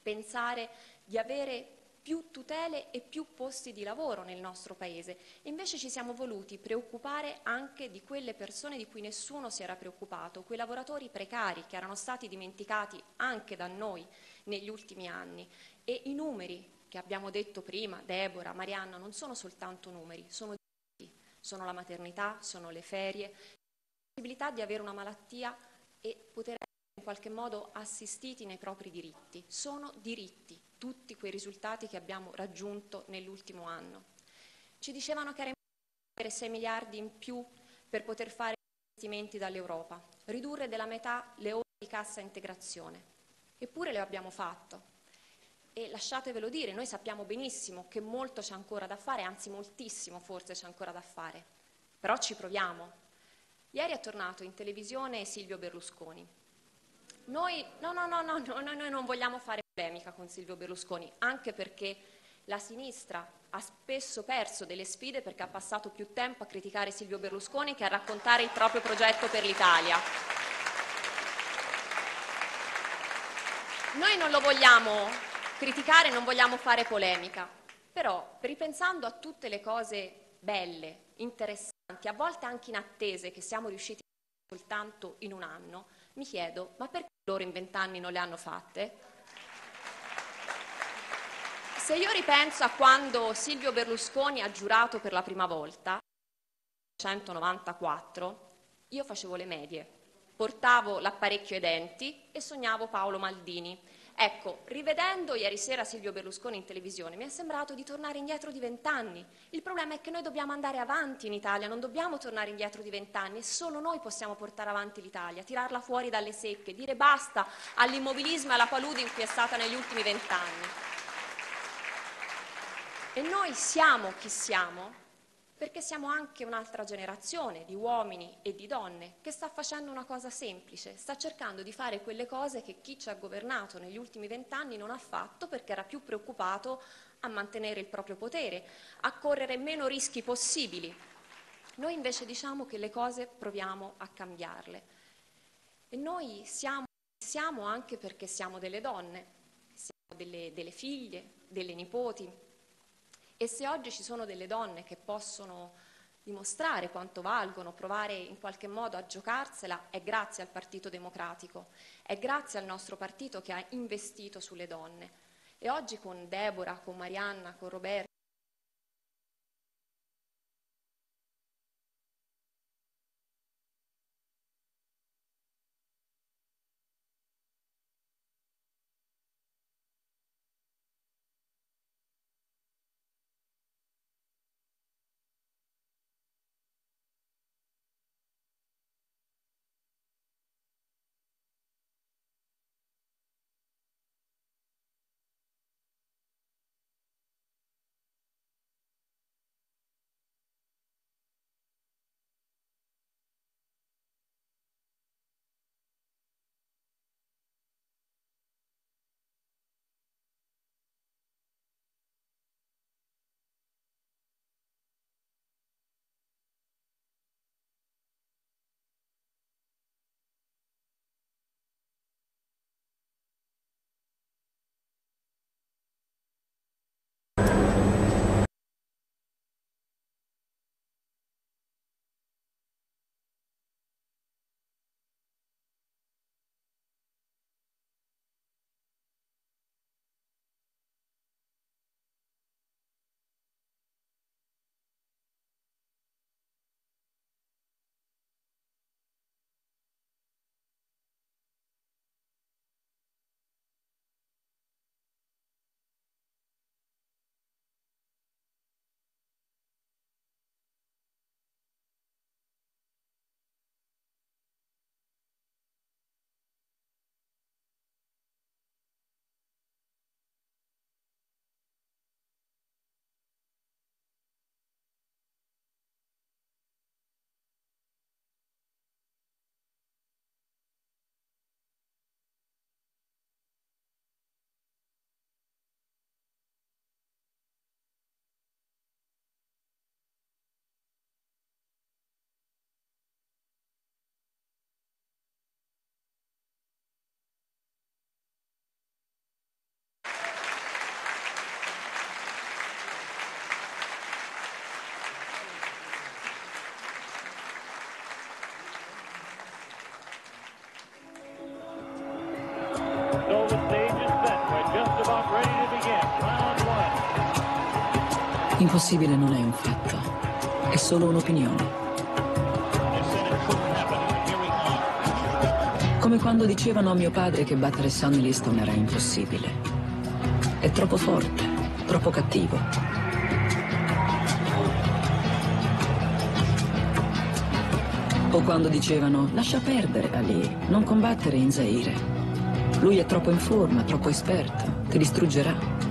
pensare di avere più tutele e più posti di lavoro nel nostro Paese. Invece ci siamo voluti preoccupare anche di quelle persone di cui nessuno si era preoccupato, quei lavoratori precari che erano stati dimenticati anche da noi negli ultimi anni. E i numeri che abbiamo detto prima, Deborah, Marianna, non sono soltanto numeri, sono diritti, sono la maternità, sono le ferie, la possibilità di avere una malattia e poter essere in qualche modo assistiti nei propri diritti. Sono diritti, tutti quei risultati che abbiamo raggiunto nell'ultimo anno. Ci dicevano che era importante avere 6 miliardi in più per poter fare investimenti dall'Europa, ridurre della metà le ore di cassa integrazione. Eppure lo abbiamo fatto. E lasciatevelo dire, noi sappiamo benissimo che molto c'è ancora da fare, anzi moltissimo forse c'è ancora da fare, però ci proviamo. Ieri è tornato in televisione Silvio Berlusconi. Noi non vogliamo fare polemica con Silvio Berlusconi, anche perché la sinistra ha spesso perso delle sfide perché ha passato più tempo a criticare Silvio Berlusconi che a raccontare il proprio progetto per l'Italia. Noi non lo vogliamo criticare, non vogliamo fare polemica, però ripensando a tutte le cose belle, interessanti, a volte anche inattese che siamo riusciti a fare soltanto in un anno, mi chiedo, ma perché loro in 20 anni non le hanno fatte? Se io ripenso a quando Silvio Berlusconi ha giurato per la prima volta, nel 1994, io facevo le medie, portavo l'apparecchio ai denti e sognavo Paolo Maldini. Ecco, rivedendo ieri sera Silvio Berlusconi in televisione mi è sembrato di tornare indietro di 20 anni. Il problema è che noi dobbiamo andare avanti in Italia, non dobbiamo tornare indietro di 20 anni e solo noi possiamo portare avanti l'Italia, tirarla fuori dalle secche, dire basta all'immobilismo e alla palude in cui è stata negli ultimi 20 anni. E noi siamo chi siamo perché siamo anche un'altra generazione di uomini e di donne che sta facendo una cosa semplice, sta cercando di fare quelle cose che chi ci ha governato negli ultimi 20 anni non ha fatto perché era più preoccupato a mantenere il proprio potere, a correre meno rischi possibili. Noi invece diciamo che le cose proviamo a cambiarle. E noi siamo anche perché siamo delle donne, siamo delle figlie, delle nipoti. E se oggi ci sono delle donne che possono dimostrare quanto valgono, provare in qualche modo a giocarsela, è grazie al Partito Democratico, è grazie al nostro partito che ha investito sulle donne. E oggi con Deborah, con Marianna, con Roberta, L'impossibile non è un fatto, è solo un'opinione. Come quando dicevano a mio padre che battere Sonny Liston era impossibile. È troppo forte, troppo cattivo. O quando dicevano lascia perdere Ali, non combattere in Zaire. Lui è troppo in forma, troppo esperto, ti distruggerà.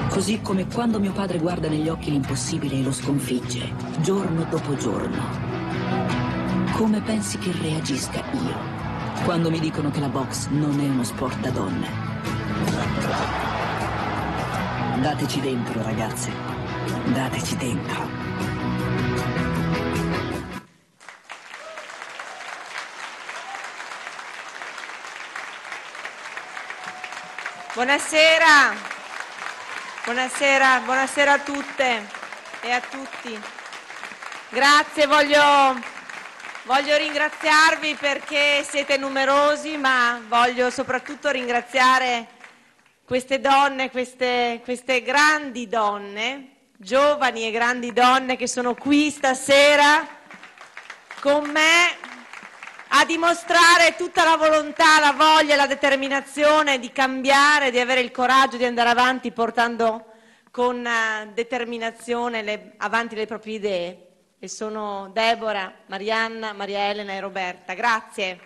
Così come quando mio padre guarda negli occhi l'impossibile e lo sconfigge, giorno dopo giorno. Come pensi che reagisca io quando mi dicono che la box non è uno sport da donne? Dateci dentro, ragazze. Dateci dentro. Buonasera, buonasera, buonasera a tutte e a tutti. Grazie, voglio ringraziarvi perché siete numerosi, ma voglio soprattutto ringraziare queste donne, queste grandi donne, giovani e grandi donne che sono qui stasera con me a dimostrare tutta la volontà, la voglia, la determinazione di cambiare, di avere il coraggio di andare avanti portando con determinazione avanti le proprie idee. E sono Deborah, Marianna, Maria Elena e Roberta. Grazie.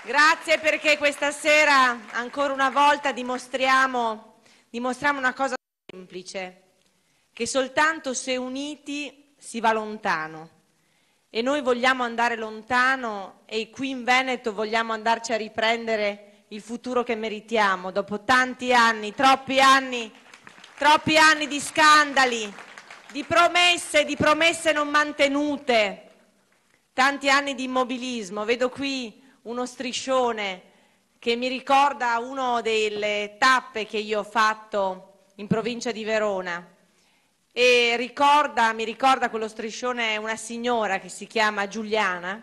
Grazie perché questa sera ancora una volta dimostriamo una cosa semplice, che soltanto se uniti si va lontano. E noi vogliamo andare lontano e qui in Veneto vogliamo andarci a riprendere il futuro che meritiamo dopo tanti anni, troppi anni di scandali, di promesse non mantenute, tanti anni di immobilismo. Vedo qui uno striscione che mi ricorda una delle tappe che io ho fatto in provincia di Verona. E mi ricorda quello striscione una signora che si chiama Giuliana,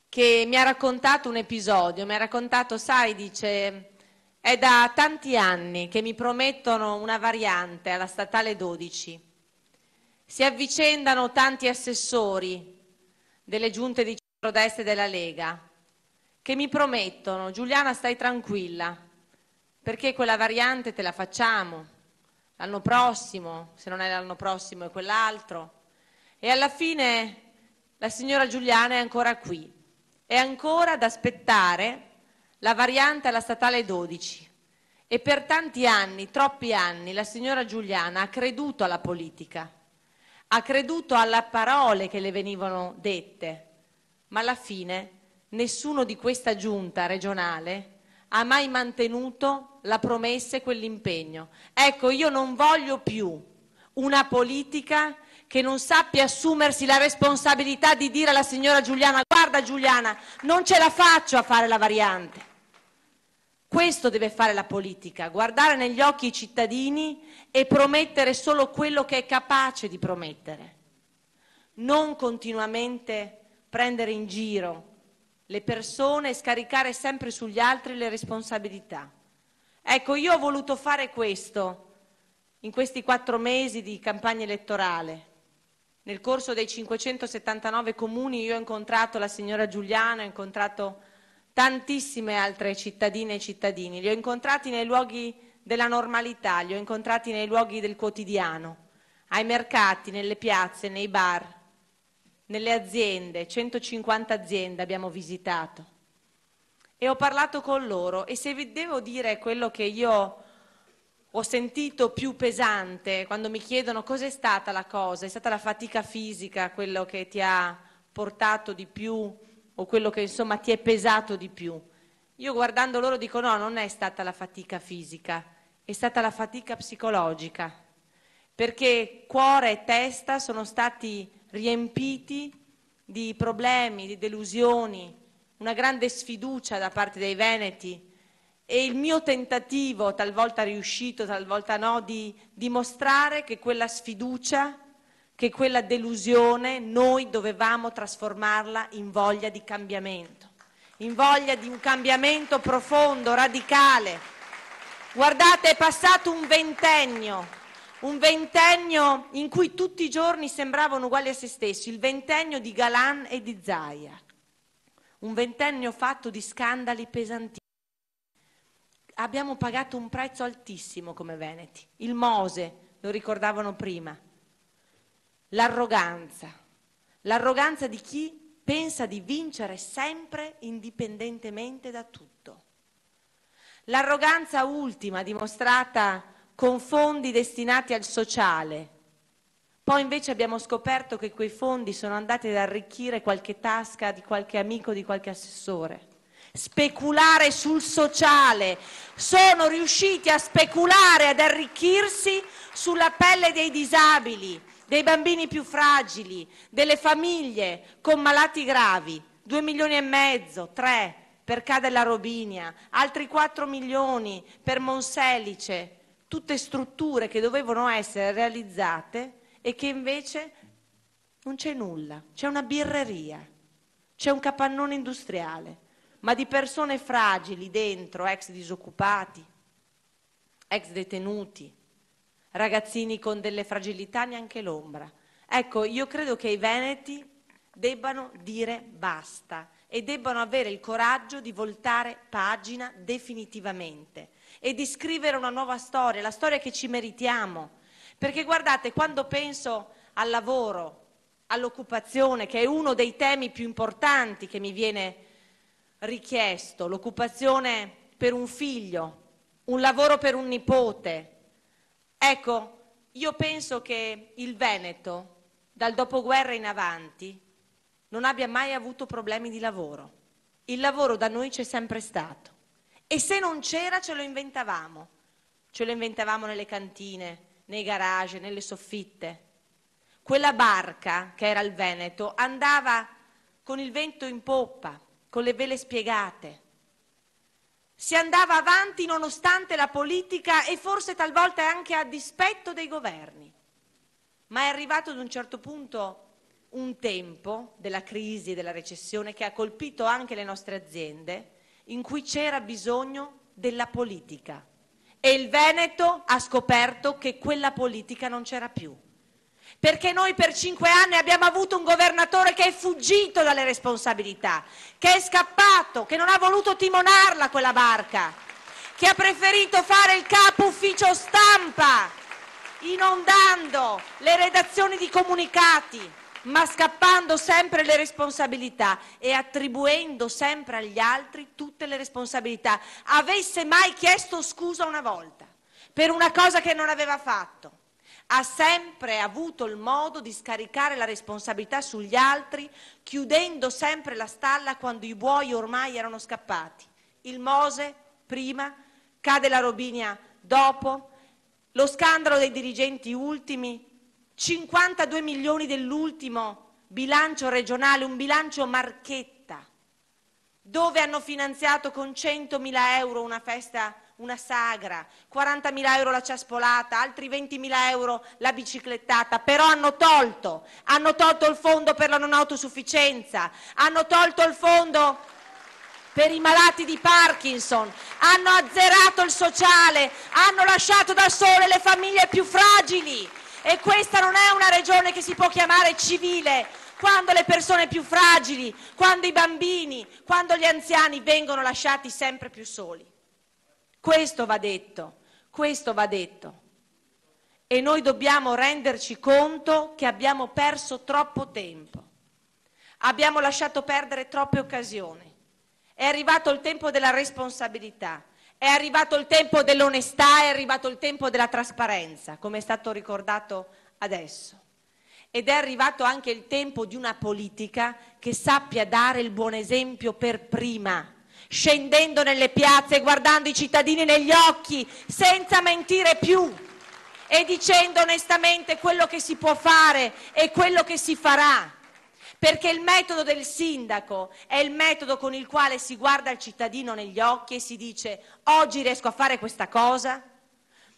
che mi ha raccontato un episodio, mi ha raccontato, sai, dice, è da tanti anni che mi promettono una variante alla statale 12, si avvicendano tanti assessori delle giunte di centrodestra e della Lega, che mi promettono, Giuliana stai tranquilla, perché quella variante te la facciamo, l'anno prossimo, se non è l'anno prossimo è quell'altro. E alla fine la signora Giuliana è ancora qui, è ancora ad aspettare la variante alla statale 12. E per tanti anni, troppi anni, la signora Giuliana ha creduto alla politica, ha creduto alle parole che le venivano dette, ma alla fine nessuno di questa giunta regionale ha mai mantenuto la promessa e quell'impegno. Ecco, io non voglio più una politica che non sappia assumersi la responsabilità di dire alla signora Giuliana: guarda Giuliana, non ce la faccio a fare la variante. Questo deve fare la politica, guardare negli occhi i cittadini e promettere solo quello che è capace di promettere. Non continuamente prendere in giro le persone e scaricare sempre sugli altri le responsabilità. Ecco, io ho voluto fare questo in questi 4 mesi di campagna elettorale. Nel corso dei 579 comuni io ho incontrato la signora Giuliana, ho incontrato tantissime altre cittadine e cittadini, li ho incontrati nei luoghi della normalità, li ho incontrati nei luoghi del quotidiano, ai mercati, nelle piazze, nei bar, nelle aziende, 150 aziende abbiamo visitato e ho parlato con loro. E se vi devo dire quello che io ho sentito più pesante quando mi chiedono cos'è stata la cosa, è stata la fatica fisica quello che ti ha portato di più o quello che insomma ti è pesato di più, io guardando loro dico no, non è stata la fatica fisica, è stata la fatica psicologica, perché cuore e testa sono stati riempiti di problemi, di delusioni, una grande sfiducia da parte dei veneti e il mio tentativo, talvolta riuscito, talvolta no, di dimostrare che quella sfiducia, che quella delusione noi dovevamo trasformarla in voglia di cambiamento, in voglia di un cambiamento profondo, radicale. Guardate, è passato un ventennio in cui tutti i giorni sembravano uguali a se stessi, il ventennio di Galan e di Zaia, un ventennio fatto di scandali pesantissimi. Abbiamo pagato un prezzo altissimo come veneti, il Mose, lo ricordavano prima, l'arroganza di chi pensa di vincere sempre indipendentemente da tutto. L'arroganza ultima dimostrata con fondi destinati al sociale. Poi invece abbiamo scoperto che quei fondi sono andati ad arricchire qualche tasca di qualche amico, di qualche assessore. Speculare sul sociale. Sono riusciti a speculare, ad arricchirsi sulla pelle dei disabili, dei bambini più fragili, delle famiglie con malati gravi. 2,5 milioni, 3 per Ca' della Robinia, altri 4 milioni per Monselice, tutte strutture che dovevano essere realizzate e che invece non c'è nulla, c'è una birreria, c'è un capannone industriale, ma di persone fragili dentro, ex disoccupati, ex detenuti, ragazzini con delle fragilità neanche l'ombra. Ecco, io credo che i veneti debbano dire basta e debbano avere il coraggio di voltare pagina definitivamente e di scrivere una nuova storia, la storia che ci meritiamo. Perché guardate, quando penso al lavoro, all'occupazione, che è uno dei temi più importanti che mi viene richiesto, l'occupazione per un figlio, un lavoro per un nipote. Ecco, io penso che il Veneto, dal dopoguerra in avanti, non abbia mai avuto problemi di lavoro. Il lavoro da noi c'è sempre stato. E se non c'era ce lo inventavamo. Ce lo inventavamo nelle cantine, nei garage, nelle soffitte. Quella barca, che era il Veneto, andava con il vento in poppa, con le vele spiegate. Si andava avanti nonostante la politica e forse talvolta anche a dispetto dei governi. Ma è arrivato ad un certo punto un tempo della crisi e della recessione che ha colpito anche le nostre aziende, in cui c'era bisogno della politica. E il Veneto ha scoperto che quella politica non c'era più. Perché noi per 5 anni abbiamo avuto un governatore che è fuggito dalle responsabilità, che è scappato, che non ha voluto timonarla quella barca, che ha preferito fare il capo ufficio stampa, inondando le redazioni di comunicati, ma scappando sempre le responsabilità e attribuendo sempre agli altri tutte le responsabilità. Avesse mai chiesto scusa una volta per una cosa che non aveva fatto? Ha sempre avuto il modo di scaricare la responsabilità sugli altri, chiudendo sempre la stalla quando i buoi ormai erano scappati. Il Mose prima, Ca' della Robinia dopo, lo scandalo dei dirigenti ultimi, 52 milioni dell'ultimo bilancio regionale, un bilancio marchetta, dove hanno finanziato con 100.000 euro una festa, una sagra, 40.000 euro la ciaspolata, altri 20.000 euro la biciclettata, però hanno tolto il fondo per la non autosufficienza, hanno tolto il fondo per i malati di Parkinson, hanno azzerato il sociale, hanno lasciato da sole le famiglie più fragili. E questa non è una regione che si può chiamare civile, quando le persone più fragili, quando i bambini, quando gli anziani vengono lasciati sempre più soli. Questo va detto, questo va detto. E noi dobbiamo renderci conto che abbiamo perso troppo tempo, abbiamo lasciato perdere troppe occasioni. È arrivato il tempo della responsabilità. È arrivato il tempo dell'onestà, è arrivato il tempo della trasparenza, come è stato ricordato adesso. Ed è arrivato anche il tempo di una politica che sappia dare il buon esempio per prima, scendendo nelle piazze, guardando i cittadini negli occhi, senza mentire più e dicendo onestamente quello che si può fare e quello che si farà. Perché il metodo del sindaco è il metodo con il quale si guarda il cittadino negli occhi e si dice: oggi riesco a fare questa cosa,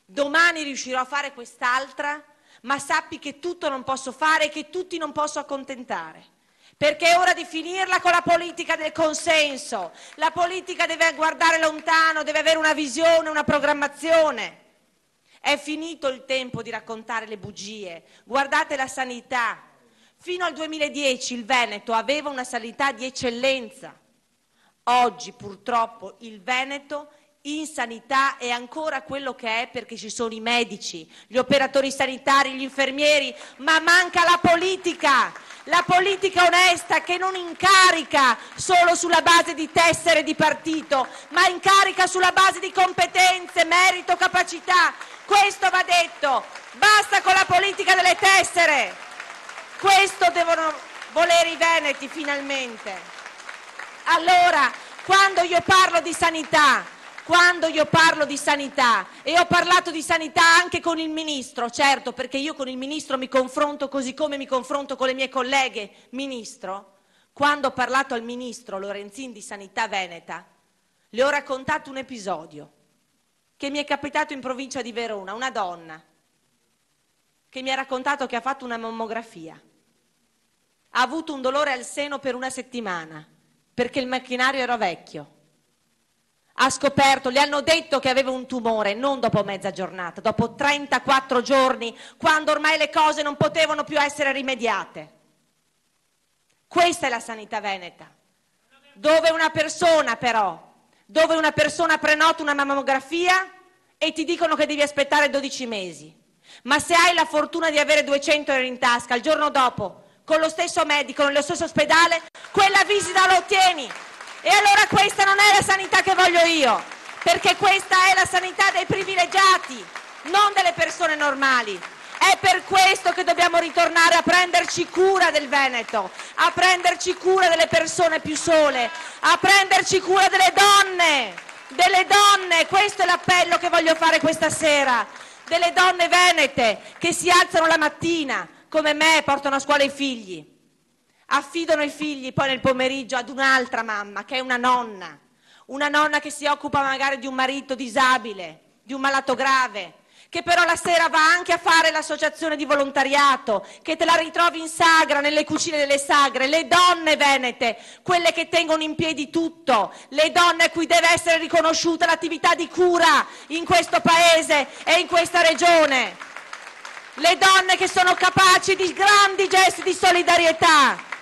domani riuscirò a fare quest'altra, ma sappi che tutto non posso fare e che tutti non posso accontentare. perché è ora di finirla con la politica del consenso. La politica deve guardare lontano, deve avere una visione, una programmazione. È finito il tempo di raccontare le bugie. Guardate la sanità. Fino al 2010 il Veneto aveva una sanità di eccellenza. Oggi purtroppo il Veneto in sanità è ancora quello che è perché ci sono i medici, gli operatori sanitari, gli infermieri, ma manca la politica onesta che non incarica solo sulla base di tessere di partito, ma incarica sulla base di competenze, merito, capacità. Questo va detto, basta con la politica delle tessere. Questo devono volere i veneti finalmente. Allora, quando io parlo di sanità, e ho parlato di sanità anche con il Ministro, certo, perché io con il Ministro mi confronto così come mi confronto con le mie colleghe, Ministro, quando ho parlato al Ministro Lorenzin di Sanità Veneta, le ho raccontato un episodio che mi è capitato in provincia di Verona, una donna che mi ha raccontato che ha fatto una mammografia, ha avuto un dolore al seno per una settimana, perché il macchinario era vecchio. Ha scoperto, le hanno detto che aveva un tumore, non dopo mezza giornata, dopo 34 giorni, quando ormai le cose non potevano più essere rimediate. Questa è la sanità veneta, dove una persona prenota una mammografia e ti dicono che devi aspettare 12 mesi. Ma se hai la fortuna di avere 200 euro in tasca, il giorno dopo, con lo stesso medico, nello stesso ospedale, quella visita la ottieni. E allora questa non è la sanità che voglio io, perché questa è la sanità dei privilegiati, non delle persone normali. È per questo che dobbiamo ritornare a prenderci cura del Veneto, a prenderci cura delle persone più sole, a prenderci cura delle donne. Questo è l'appello che voglio fare questa sera, delle donne venete che si alzano la mattina, come me, portano a scuola i figli. Affidano i figli poi nel pomeriggio ad un'altra mamma, che è una nonna che si occupa magari di un marito disabile, di un malato grave, che però la sera va anche a fare l'associazione di volontariato, che te la ritrovi in sagra, nelle cucine delle sagre. Le donne venete, quelle che tengono in piedi tutto, le donne a cui deve essere riconosciuta l'attività di cura in questo paese e in questa regione, le donne che sono capaci di grandi gesti di solidarietà,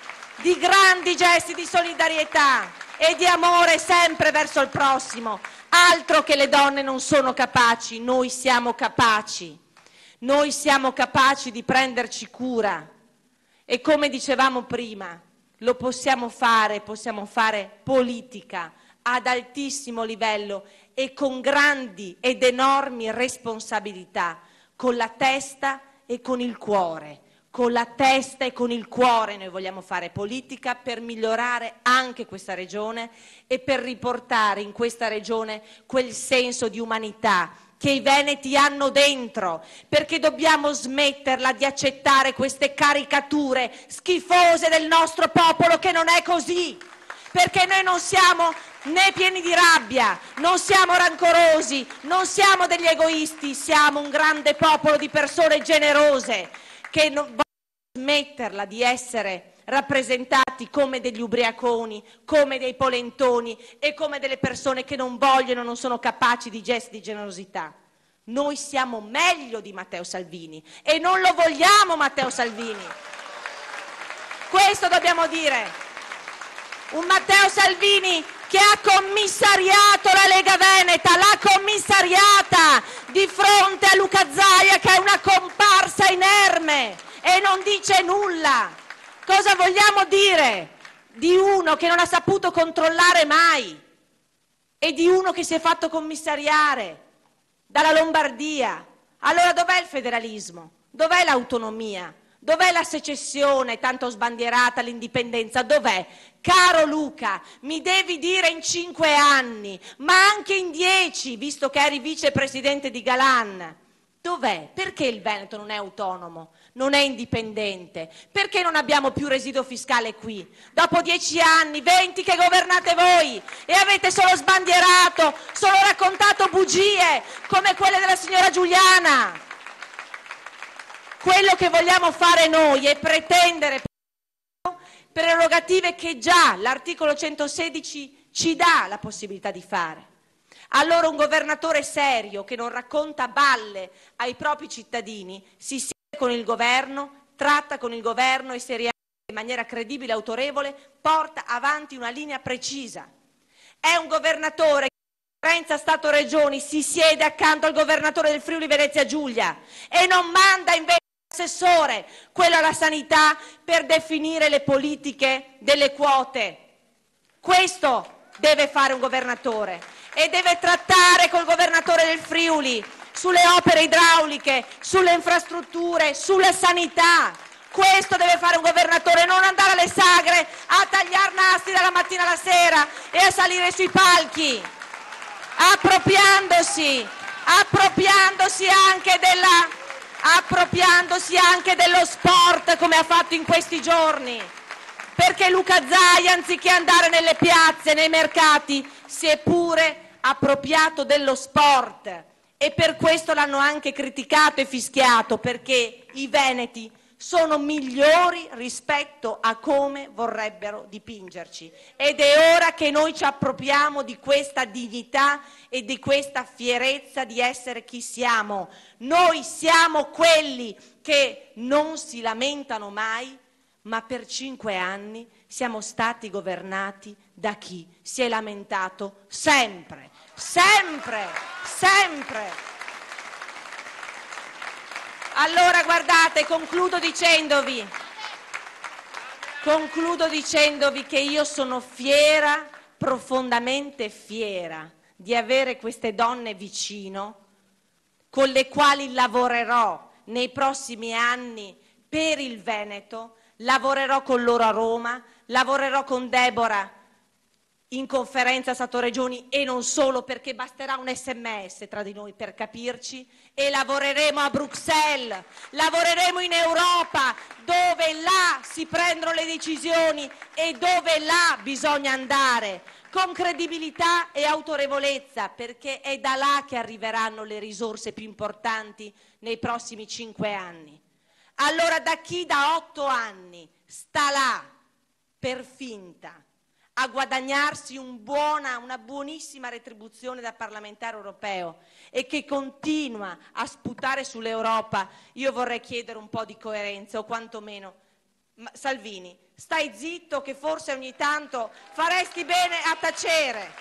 e di amore sempre verso il prossimo. Altro che le donne non sono capaci, noi siamo capaci di prenderci cura, e come dicevamo prima, lo possiamo fare politica ad altissimo livello e con grandi ed enormi responsabilità, con la testa e con il cuore. Con la testa e con il cuore noi vogliamo fare politica per migliorare anche questa regione e per riportare in questa regione quel senso di umanità che i veneti hanno dentro, perché dobbiamo smetterla di accettare queste caricature schifose del nostro popolo, che non è così, perché noi non siamo né pieni di rabbia, non siamo rancorosi, non siamo degli egoisti, siamo un grande popolo di persone generose che non vogliono smetterla di essere rappresentati come degli ubriaconi, come dei polentoni e come delle persone che non vogliono, non sono capaci di gesti di generosità. Noi siamo meglio di Matteo Salvini e non lo vogliamo Matteo Salvini. Questo dobbiamo dire. Un Matteo Salvini che ha commissariato la Lega Veneta, l'ha commissariata di fronte a Luca Zaia, che è una comparsa inerme e non dice nulla. Cosa vogliamo dire di uno che non ha saputo controllare mai e di uno che si è fatto commissariare dalla Lombardia? Allora dov'è il federalismo? Dov'è l'autonomia? Dov'è la secessione tanto sbandierata, l'indipendenza? Dov'è? Caro Luca, mi devi dire in 5 anni, ma anche in 10, visto che eri vicepresidente di Galan, dov'è? Perché il Veneto non è autonomo, non è indipendente? Perché non abbiamo più residuo fiscale qui? Dopo 10 anni, 20 che governate voi e avete solo sbandierato, solo raccontato bugie come quelle della signora Giuliana. Quello che vogliamo fare noi è pretendere prerogative che già l'articolo 116 ci dà la possibilità di fare. Allora un governatore serio che non racconta balle ai propri cittadini si siede con il governo, tratta con il governo e seriamente in maniera credibile e autorevole porta avanti una linea precisa. È un governatore che in conferenza Stato-Regioni si siede accanto al governatore del Friuli Venezia Giulia e non manda invece l'assessore, quello alla sanità, per definire le politiche delle quote. Questo deve fare un governatore e deve trattare col governatore del Friuli sulle opere idrauliche, sulle infrastrutture, sulla sanità. Questo deve fare un governatore, non andare alle sagre a tagliare nastri dalla mattina alla sera e a salire sui palchi, appropriandosi anche dello sport come ha fatto in questi giorni. Perché Luca Zaia, anziché andare nelle piazze, nei mercati, si è pure appropriato dello sport e per questo l'hanno anche criticato e fischiato, perché i veneti sono migliori rispetto a come vorrebbero dipingerci. Ed è ora che noi ci appropriamo di questa dignità e di questa fierezza di essere chi siamo. Noi siamo quelli che non si lamentano mai, ma per 5 anni siamo stati governati da chi si è lamentato sempre, sempre, sempre. Allora guardate, concludo dicendovi che io sono fiera, profondamente fiera, di avere queste donne vicino, con le quali lavorerò nei prossimi anni per il Veneto. Lavorerò con loro a Roma, lavorerò con Deborah in conferenza Stato-Regioni e non solo, perché basterà un SMS tra di noi per capirci, e lavoreremo a Bruxelles, lavoreremo in Europa, dove là si prendono le decisioni e dove là bisogna andare, con credibilità e autorevolezza, perché è da là che arriveranno le risorse più importanti nei prossimi 5 anni. Allora da chi da 8 anni sta là per finta a guadagnarsi una buonissima retribuzione da parlamentare europeo e che continua a sputare sull'Europa, io vorrei chiedere un po' di coerenza, o quantomeno, Salvini, stai zitto che forse ogni tanto faresti bene a tacere.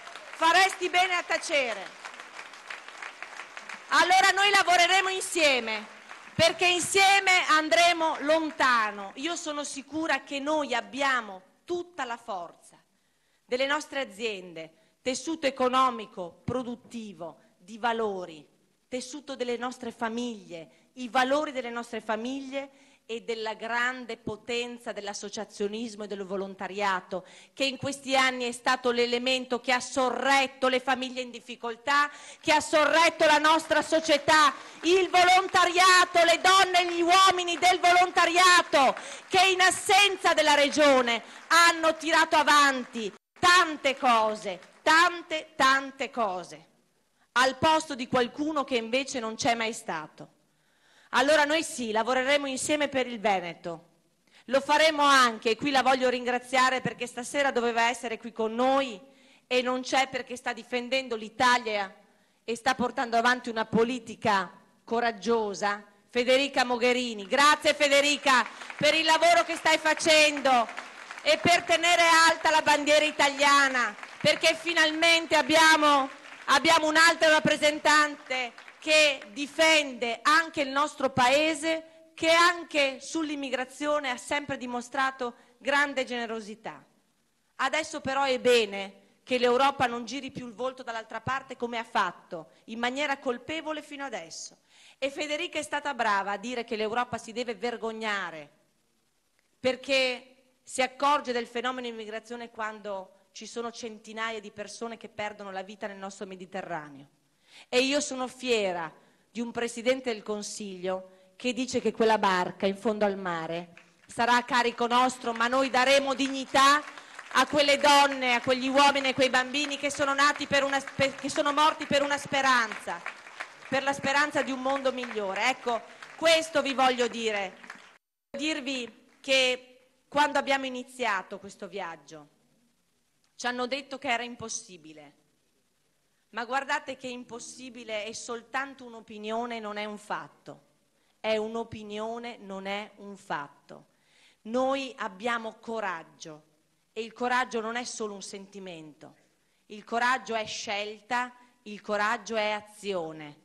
Allora noi lavoreremo insieme, perché insieme andremo lontano. Io sono sicura che noi abbiamo tutta la forza delle nostre aziende, tessuto economico, produttivo, di valori, tessuto delle nostre famiglie, i valori delle nostre famiglie e della grande potenza dell'associazionismo e del volontariato, che in questi anni è stato l'elemento che ha sorretto le famiglie in difficoltà, che ha sorretto la nostra società, il volontariato, le donne e gli uomini del volontariato, che in assenza della Regione hanno tirato avanti tante cose, tante cose, al posto di qualcuno che invece non c'è mai stato. Allora noi sì, lavoreremo insieme per il Veneto, lo faremo anche, e qui la voglio ringraziare perché stasera doveva essere qui con noi e non c'è perché sta difendendo l'Italia e sta portando avanti una politica coraggiosa, Federica Mogherini. Grazie Federica per il lavoro che stai facendo e per tenere alta la bandiera italiana, perché finalmente abbiamo un altro rappresentante che difende anche il nostro Paese, che anche sull'immigrazione ha sempre dimostrato grande generosità. Adesso però è bene che l'Europa non giri più il volto dall'altra parte come ha fatto, in maniera colpevole fino adesso. E Federica è stata brava a dire che l'Europa si deve vergognare, perché si accorge del fenomeno immigrazione quando ci sono centinaia di persone che perdono la vita nel nostro Mediterraneo. E io sono fiera di un Presidente del Consiglio che dice che quella barca in fondo al mare sarà a carico nostro, ma noi daremo dignità a quelle donne, a quegli uomini e a quei bambini che sono morti per una speranza, per la speranza di un mondo migliore. Ecco, questo vi voglio dire. Voglio dirvi che quando abbiamo iniziato questo viaggio, ci hanno detto che era impossibile. Ma guardate che impossibile è soltanto un'opinione, non è un fatto. È un'opinione, non è un fatto. Noi abbiamo coraggio e il coraggio non è solo un sentimento. Il coraggio è scelta, il coraggio è azione.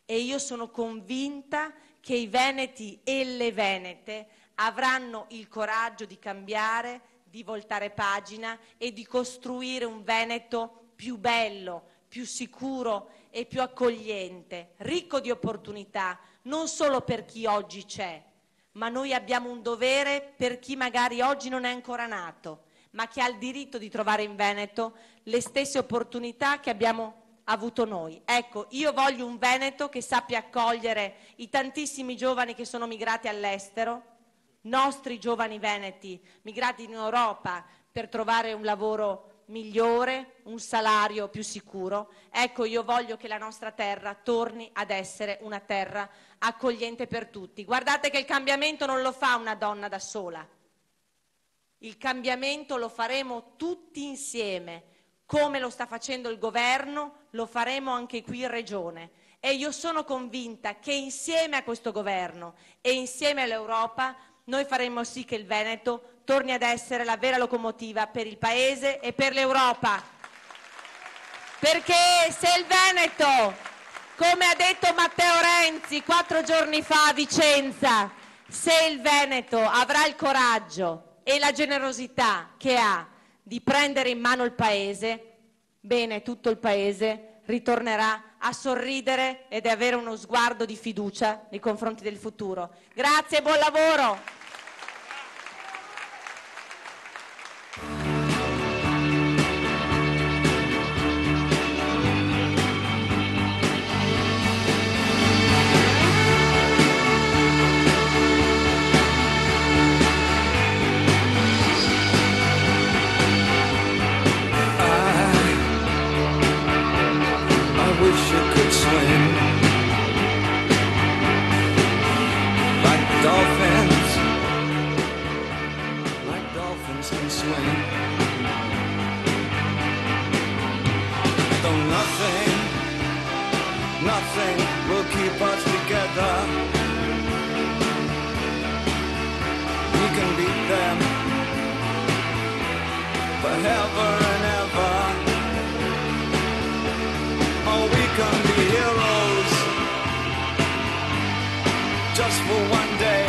E io sono convinta che i veneti e le venete avranno il coraggio di cambiare, di voltare pagina e di costruire un Veneto più bello, più sicuro e più accogliente, ricco di opportunità, non solo per chi oggi c'è, ma noi abbiamo un dovere per chi magari oggi non è ancora nato, ma che ha il diritto di trovare in Veneto le stesse opportunità che abbiamo avuto noi. Ecco, io voglio un Veneto che sappia accogliere i tantissimi giovani che sono migrati all'estero, nostri giovani veneti migrati in Europa per trovare un lavoro migliore, un salario più sicuro. Ecco, io voglio che la nostra terra torni ad essere una terra accogliente per tutti. Guardate che il cambiamento non lo fa una donna da sola. Il cambiamento lo faremo tutti insieme, come lo sta facendo il governo, lo faremo anche qui in regione. E io sono convinta che insieme a questo governo e insieme all'Europa noi faremo sì che il Veneto torni ad essere la vera locomotiva per il Paese e per l'Europa. Perché se il Veneto, come ha detto Matteo Renzi 4 giorni fa a Vicenza, se il Veneto avrà il coraggio e la generosità che ha di prendere in mano il Paese, bene, tutto il Paese ritornerà a sorridere ed avere uno sguardo di fiducia nei confronti del futuro. Grazie e buon lavoro! Nothing will keep us together. We can beat them forever and ever. Oh, we can be heroes just for one day.